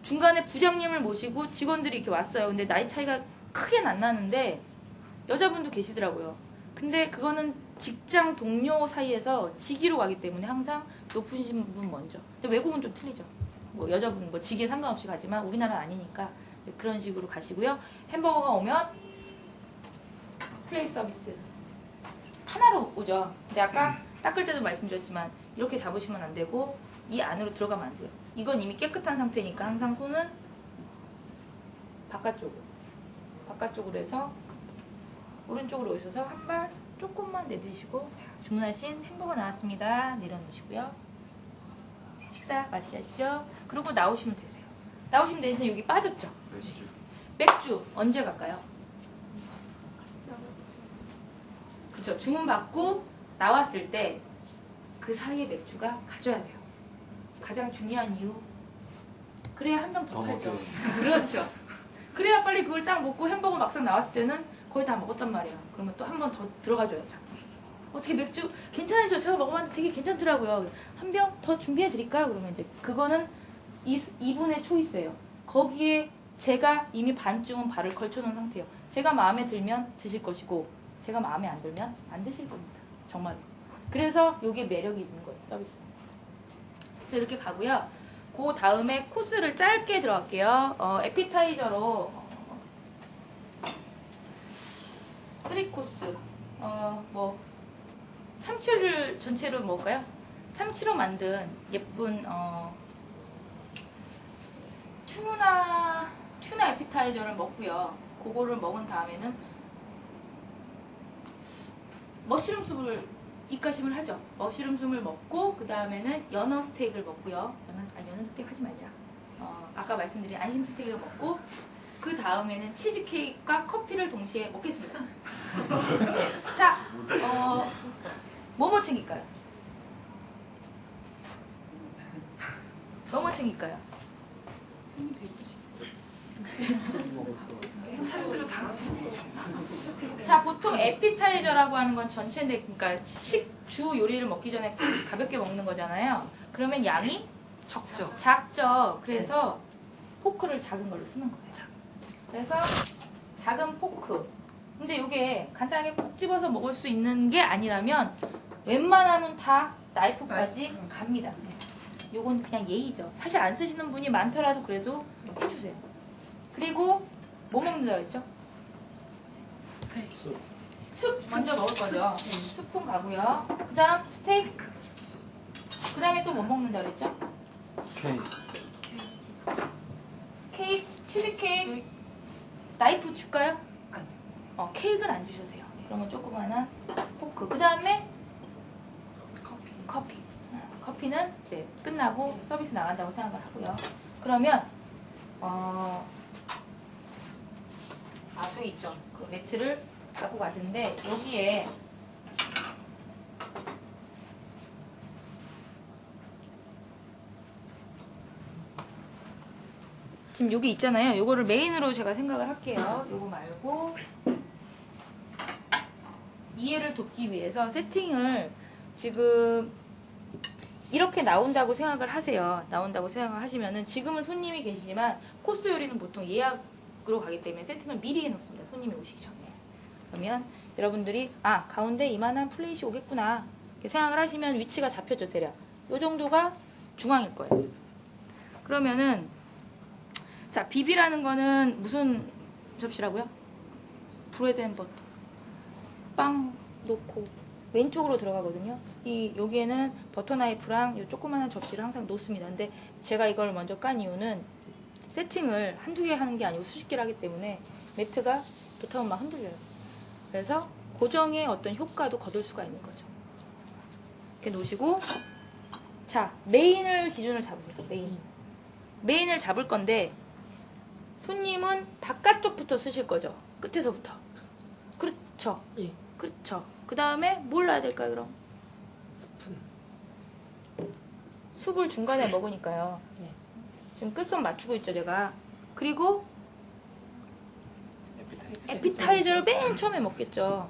중간에 부장님을 모시고 직원들이 이렇게 왔어요. 근데 나이 차이가 크게는 안 나는데 여자분도 계시더라고요. 근데 그거는 직장 동료 사이에서 직위로 가기 때문에 항상 높으신 분 먼저. 근데 외국은 좀 틀리죠. 뭐 여자분 뭐 직위에 상관없이 가지만 우리나라는 아니니까 그런 식으로 가시고요. 햄버거가 오면 플레이 서비스 하나로 오죠. 근데 아까 닦을 때도 말씀드렸지만 이렇게 잡으시면 안 되고 이 안으로 들어가면 안 돼요. 이건 이미 깨끗한 상태니까 항상 손은 바깥쪽으로 해서 오른쪽으로 오셔서 한 발 조금만 내드시고 주문하신 햄버거 나왔습니다. 내려놓으시고요. 식사 맛있게 하십시오. 그리고 나오시면 되세요. 나오시면 되세요. 여기 빠졌죠? 맥주. 맥주 언제 갈까요? 그쵸. 주문 받고 나왔을 때 그 사이에 맥주가 가져야 돼요. 가장 중요한 이유. 그래야 한 병 더 팔죠. 그렇죠. 그래야 빨리 그걸 딱 먹고 햄버거 막상 나왔을 때는 거의 다 먹었단 말이야. 그러면 또 한 번 더 들어가줘야죠. 어떻게 맥주 괜찮으시죠? 제가 먹어봤는데 되게 괜찮더라고요. 한 병 더 준비해 드릴까요? 그러면 이제 그거는 이분의 초이스예요. 거기에 제가 이미 반쯤은 발을 걸쳐놓은 상태예요. 제가 마음에 들면 드실 것이고 제가 마음에 안 들면 안 드실 겁니다. 정말. 그래서 이게 매력이 있는 거예요. 서비스. 그래서 이렇게 가고요. 그 다음에 코스를 짧게 들어갈게요. 에피타이저로 3코스. 뭐 참치를 전체로 먹을까요? 참치로 만든 예쁜 튜나 에피타이저를 먹고요. 그거를 먹은 다음에는 머쉬룸 숲을 입가심을 하죠. 머쉬룸 숲을 먹고 그 다음에는 연어 스테이크를 먹고요. 연어 스테이크 하지 말자. 아까 말씀드린 안심 스테이크를 먹고 그 다음에는 치즈케이크와 커피를 동시에 먹겠습니다. 자, 뭐뭐 챙길까요? 뭐뭐 챙길까요? 자, 보통 에피타이저라고 하는 건 전체인데, 그러니까 식주 요리를 먹기 전에 가볍게 먹는 거잖아요. 그러면 양이 작죠. 그래서 포크를 작은 걸로 쓰는 거예요. 그래서 작은 포크. 근데 이게 간단하게 콕 집어서 먹을 수 있는 게 아니라면 웬만하면 다 나이프까지 갑니다. 요건 그냥 예의죠. 사실 안 쓰시는 분이 많더라도 그래도 해주세요. 그리고 뭐 먹는다고 했죠? 숲 먼저 먹을 거죠. 숲은 가고요. 그 다음 스테이크. 그 다음에 또 뭐 먹는다고 그랬죠? 케이크, 치즈 케이크. 나이프 줄까요? 케이크는 안 주셔도 돼요. 그러면 조그마한 포크. 그 다음에 커피. 커피는 이제 끝나고 서비스 나간다고 생각을 하고요. 그러면 저기 있죠. 그 매트를 갖고 가시는데 여기에 지금 여기 있잖아요. 요거를 메인으로 제가 생각을 할게요. 요거 말고 이해를 돕기 위해서 세팅을 지금 이렇게 나온다고 생각을 하세요. 나온다고 생각을 하시면은 지금은 손님이 계시지만 코스 요리는 보통 예약으로 가기 때문에 세팅을 미리 해놓습니다. 손님이 오시기 전에. 그러면 여러분들이 가운데 이만한 플레이시 오겠구나 이렇게 생각을 하시면 위치가 잡혀져 대략. 요 정도가 중앙일 거예요. 그러면은 자, 비비라는 거는 무슨 접시라고요? 브레드 앤 버터. 빵 놓고 왼쪽으로 들어가거든요. 여기에는 버터 나이프랑 요 조그마한 접시를 항상 놓습니다. 근데 제가 이걸 먼저 깐 이유는 세팅을 한두 개 하는 게 아니고 수십 개를 하기 때문에 매트가 놓다보면 막 흔들려요. 그래서 고정의 어떤 효과도 거둘 수가 있는 거죠. 이렇게 놓으시고 자, 메인을 기준으로 잡으세요. 메인을 잡을 건데 손님은 바깥쪽부터 쓰실 거죠. 끝에서부터. 그렇죠. 예. 그렇죠. 그 다음에 뭘 놔야 될까요, 그럼? 스푼. 숲을 중간에 먹으니까요. 예. 지금 끝선 맞추고 있죠, 제가. 그리고 에피타이저를 맨 처음에 먹겠죠.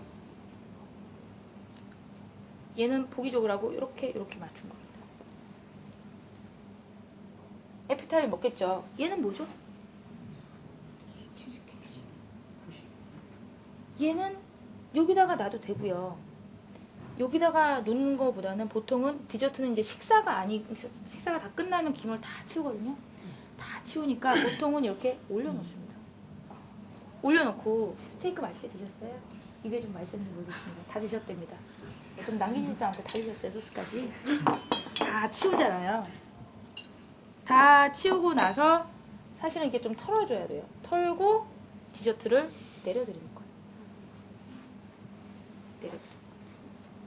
얘는 보기 좋으라고 이렇게 맞춘 겁니다. 에피타이저 먹겠죠. 얘는 뭐죠? 얘는 여기다가 놔도 되고요. 여기다가 놓는 것보다는 보통은 디저트는 이제 식사가 다 끝나면 김을 다 치우거든요. 다 치우니까 보통은 이렇게 올려놓습니다. 올려놓고 스테이크 맛있게 드셨어요? 입에 좀 맛있었는지 모르겠습니다. 다 드셨답니다. 좀 남기지도 않고 다 드셨어요, 소스까지. 다 치우잖아요. 다 치우고 나서 사실은 이게 좀 털어줘야 돼요. 털고 디저트를 내려드리는 거예요. 내려드리고.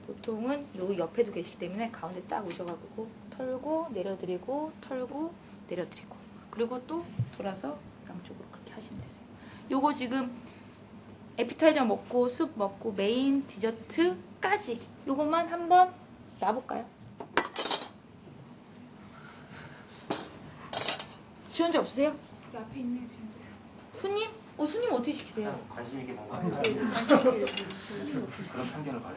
보통은 여기 옆에도 계시기 때문에 가운데 딱 오셔가지고 털고 내려드리고 털고 내려드리고 그리고 또 돌아서 양쪽으로 그렇게 하시면 되세요. 요거 지금 에피타이저 먹고 숲 먹고 메인 디저트까지 요것만 한번 놔볼까요? 지원자 없으세요? 그 앞에 있네요 지금. 손님? 손님 어떻게 시키세요? 관심 있게 먹어. 그런 편견을 가려.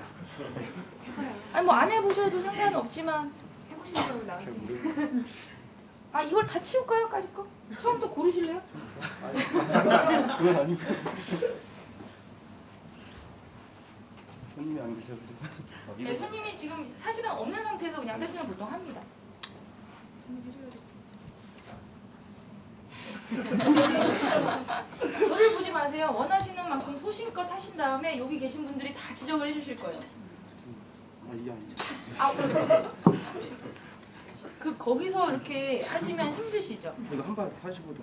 아니 뭐 안 해보셔도 상관은 없지만 해보신다고 나왔어요. 아 이걸 다 치울까요? 까짓 거? 처음부터 고르실래요? 그건 아니고. 손님이 안 계셔가지고. 네, 손님이 지금 사실은 없는 상태에서 그냥 세팅을 보통 합니다. 저를 보지 마세요. 원하시는 만큼 소신껏 하신 다음에 여기 계신 분들이 다 지적을 해주실 거예요. 이게 아니죠. 거기서 이렇게 하시면 힘드시죠? 이거 한 발 45도.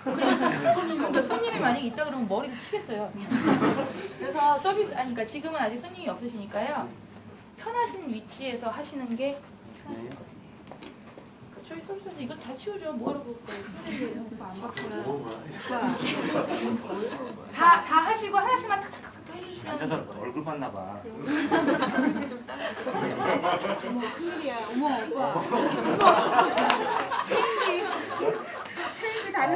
그러니까 손님이 만약에 있다 그러면 머리를 치겠어요. 그래서 그러니까 지금은 아직 손님이 없으시니까요. 편하신 위치에서 하시는 게 편하실 거예요. 저희 서비스는 이거 다 치우죠. 뭐하러 볼 거예요? 오빠 안 바꾸나. 다 하시고 하나씩만 탁탁탁 해주시면 앉아서 얼굴 봤나 봐. 어머 큰일이야. 어머 오빠. 체인지 다른.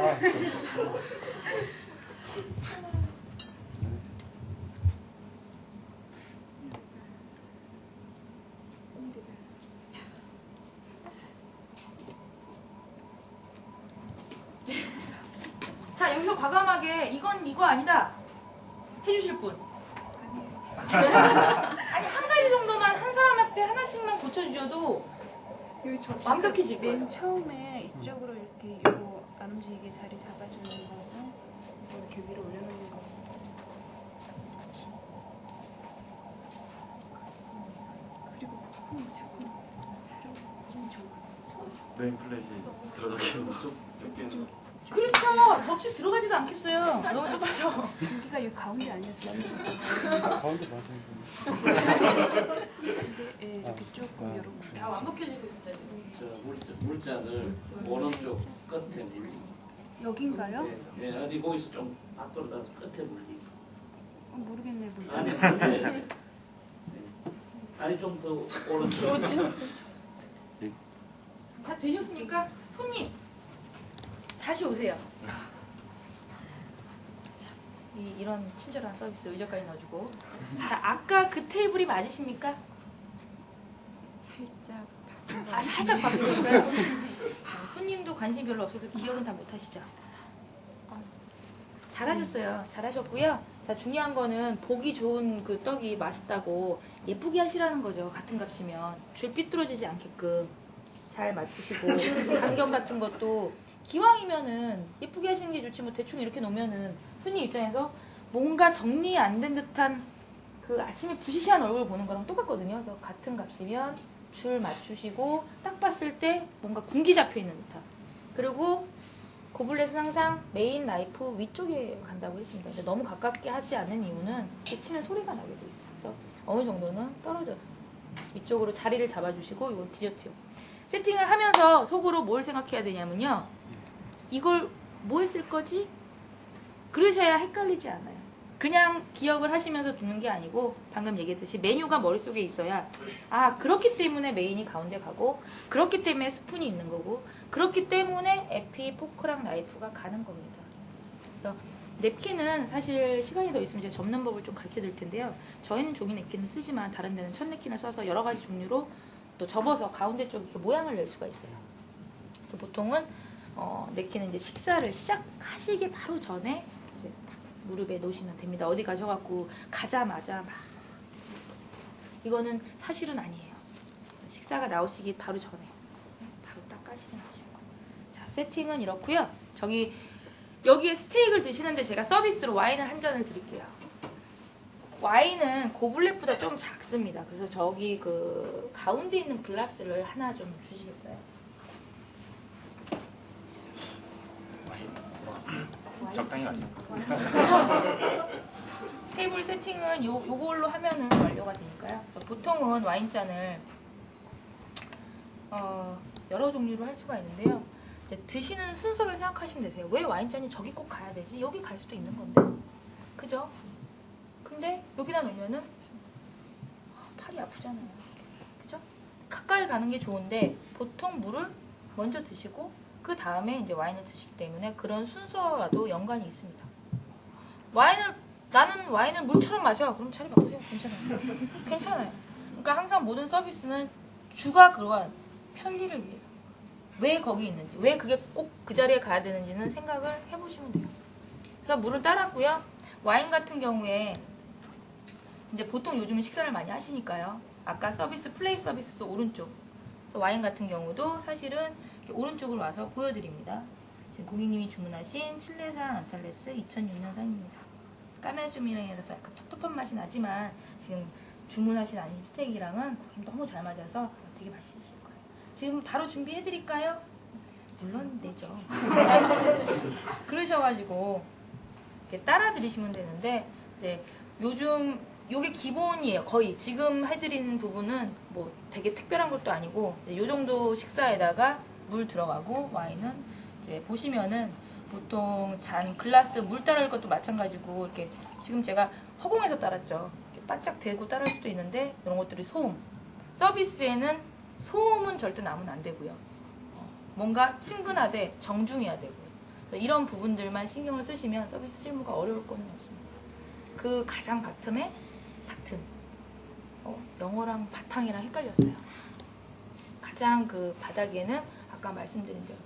자 여기서 과감하게 이건 이거 아니다 해주실 분. 아니 한 가지 정도만 한 사람 앞에 하나씩만 고쳐주셔도 여기 저 완벽해질 거예요. 맨 처음에 이쪽으로 이렇게 요거 안 움직이게 자리 잡아주는 거고 이렇게 위로 올려놓는 거. 그리고 자꾸 메인 플랫이 들어가기는 좀 좁게. 그렇죠. 접시 들어가지도 않겠어요. 너무 좁아서. 여기가 이 가운데 아니었어요. 가운데 맞아요. 근데 예, 이렇게 조금 이렇게. 다 완벽해지고 있습니다. 저 물잔을 오른쪽 끝에 물리. 여긴가요? 예, 아니 거기서 좀 앞으로 다 끝에 물리. 모르겠네 뭐. 아니, 네. 아니 좀 더 오른쪽. 다 되셨으니까 손님 다시 오세요. 이런 친절한 서비스 의자까지 넣어주고. 자, 아까 그 테이블이 맞으십니까? 살짝. 살짝 바뀌었어요. 손님도 관심이 별로 없어서 기억은 다 못하시죠? 잘하셨어요. 잘하셨고요. 자, 중요한 거는 보기 좋은 그 떡이 맛있다고 예쁘게 하시라는 거죠. 같은 값이면 줄 삐뚤어지지 않게끔 잘 맞추시고 간격 같은 것도 기왕이면은 예쁘게 하시는 게 좋지 뭐 대충 이렇게 놓으면은 손님 입장에서 뭔가 정리 안 된 듯한 그 아침에 부시시한 얼굴 보는 거랑 똑같거든요. 그래서 같은 값이면 줄 맞추시고 딱 봤을 때 뭔가 군기 잡혀 있는 듯한. 그리고 고블렛은 항상 메인 나이프 위쪽에 간다고 했습니다. 근데 너무 가깝게 하지 않는 이유는 치면 소리가 나게 돼 있어요. 그래서 어느 정도는 떨어져서 위쪽으로 자리를 잡아주시고 이건 디저트요. 세팅을 하면서 속으로 뭘 생각해야 되냐면요. 이걸 뭐 했을 거지? 그러셔야 헷갈리지 않아요. 그냥 기억을 하시면서 두는 게 아니고 방금 얘기했듯이 메뉴가 머릿속에 있어야 그렇기 때문에 메인이 가운데 가고 그렇기 때문에 스푼이 있는 거고 그렇기 때문에 에피, 포크랑 나이프가 가는 겁니다. 그래서 냅킨은 사실 시간이 더 있으면 제가 접는 법을 좀 가르쳐 드릴 텐데요. 저희는 종이 냅킨을 쓰지만 다른 데는 천 냅킨을 써서 여러 가지 종류로 또 접어서 가운데 쪽에 이렇게 모양을 낼 수가 있어요. 그래서 보통은 냅킨은 이제 식사를 시작하시기 바로 전에 이제 딱 무릎에 놓으시면 됩니다. 어디 가셔갖고 가자마자 막 이거는 사실은 아니에요. 식사가 나오시기 바로 전에 바로 딱 까시면 하시는 거예요. 자, 세팅은 이렇고요. 여기에 스테이크를 드시는데 제가 서비스로 와인을 한 잔을 드릴게요. 와인은 고블렛보다 좀 작습니다. 그래서 저기 그 가운데 있는 글라스를 하나 좀 주시겠어요? 적당히 가죠. 테이블 세팅은 요걸로 하면은 완료가 되니까요. 그래서 보통은 와인잔을 여러 종류로 할 수가 있는데요. 이제 드시는 순서를 생각하시면 되세요. 왜 와인잔이 저기 꼭 가야 되지? 여기 갈 수도 있는 건데. 그죠? 근데 여기다 놓으면은 팔이 아프잖아요. 그죠? 가까이 가는 게 좋은데 보통 물을 먼저 드시고 그 다음에 이제 와인을 드시기 때문에 그런 순서와도 연관이 있습니다. 나는 와인을 물처럼 마셔. 그럼 자리 바꾸세요. 괜찮아요. 괜찮아요. 그러니까 항상 모든 서비스는 주가 그러한 편리를 위해서. 왜 거기 있는지, 왜 그게 꼭 그 자리에 가야 되는지는 생각을 해보시면 돼요. 그래서 물을 따랐고요. 와인 같은 경우에 이제 보통 요즘은 식사를 많이 하시니까요. 아까 플레이 서비스도 오른쪽. 그래서 와인 같은 경우도 사실은 이렇게 오른쪽으로 와서 보여드립니다. 지금 고객님이 주문하신 칠레산 안탈레스 2006년산입니다. 까메슈미랑에서 약간 텁텁한 맛이 나지만 지금 주문하신 안심 스테이크랑은 너무 잘 맞아서 되게 맛있으실 거예요. 지금 바로 준비해드릴까요? 물론 되죠. 그러셔가지고 이렇게 따라 드리시면 되는데 이제 요즘 요게 기본이에요. 거의 지금 해드리는 부분은 뭐 되게 특별한 것도 아니고 요 정도 식사에다가 물 들어가고 와인은 이제 보시면은 보통 잔 글라스 물 따를 것도 마찬가지고 이렇게 지금 제가 허공에서 따랐죠. 이렇게 바짝 대고 따를 수도 있는데 이런 것들이 소음. 서비스에는 소음은 절대 나면 안 되고요. 뭔가 친근하되 정중해야 되고요. 이런 부분들만 신경을 쓰시면 서비스 실무가 어려울 거는 없습니다. 그 가장 바텀에 바튼. 영어랑 바탕이랑 헷갈렸어요. 가장 그 바닥에는 아까 말씀드린 대로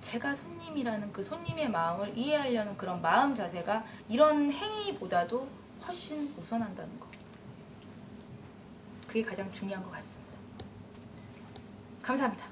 제가 손님이라는 그 손님의 마음을 이해하려는 그런 마음 자세가 이런 행위보다도 훨씬 우선한다는 거. 그게 가장 중요한 것 같습니다. 감사합니다.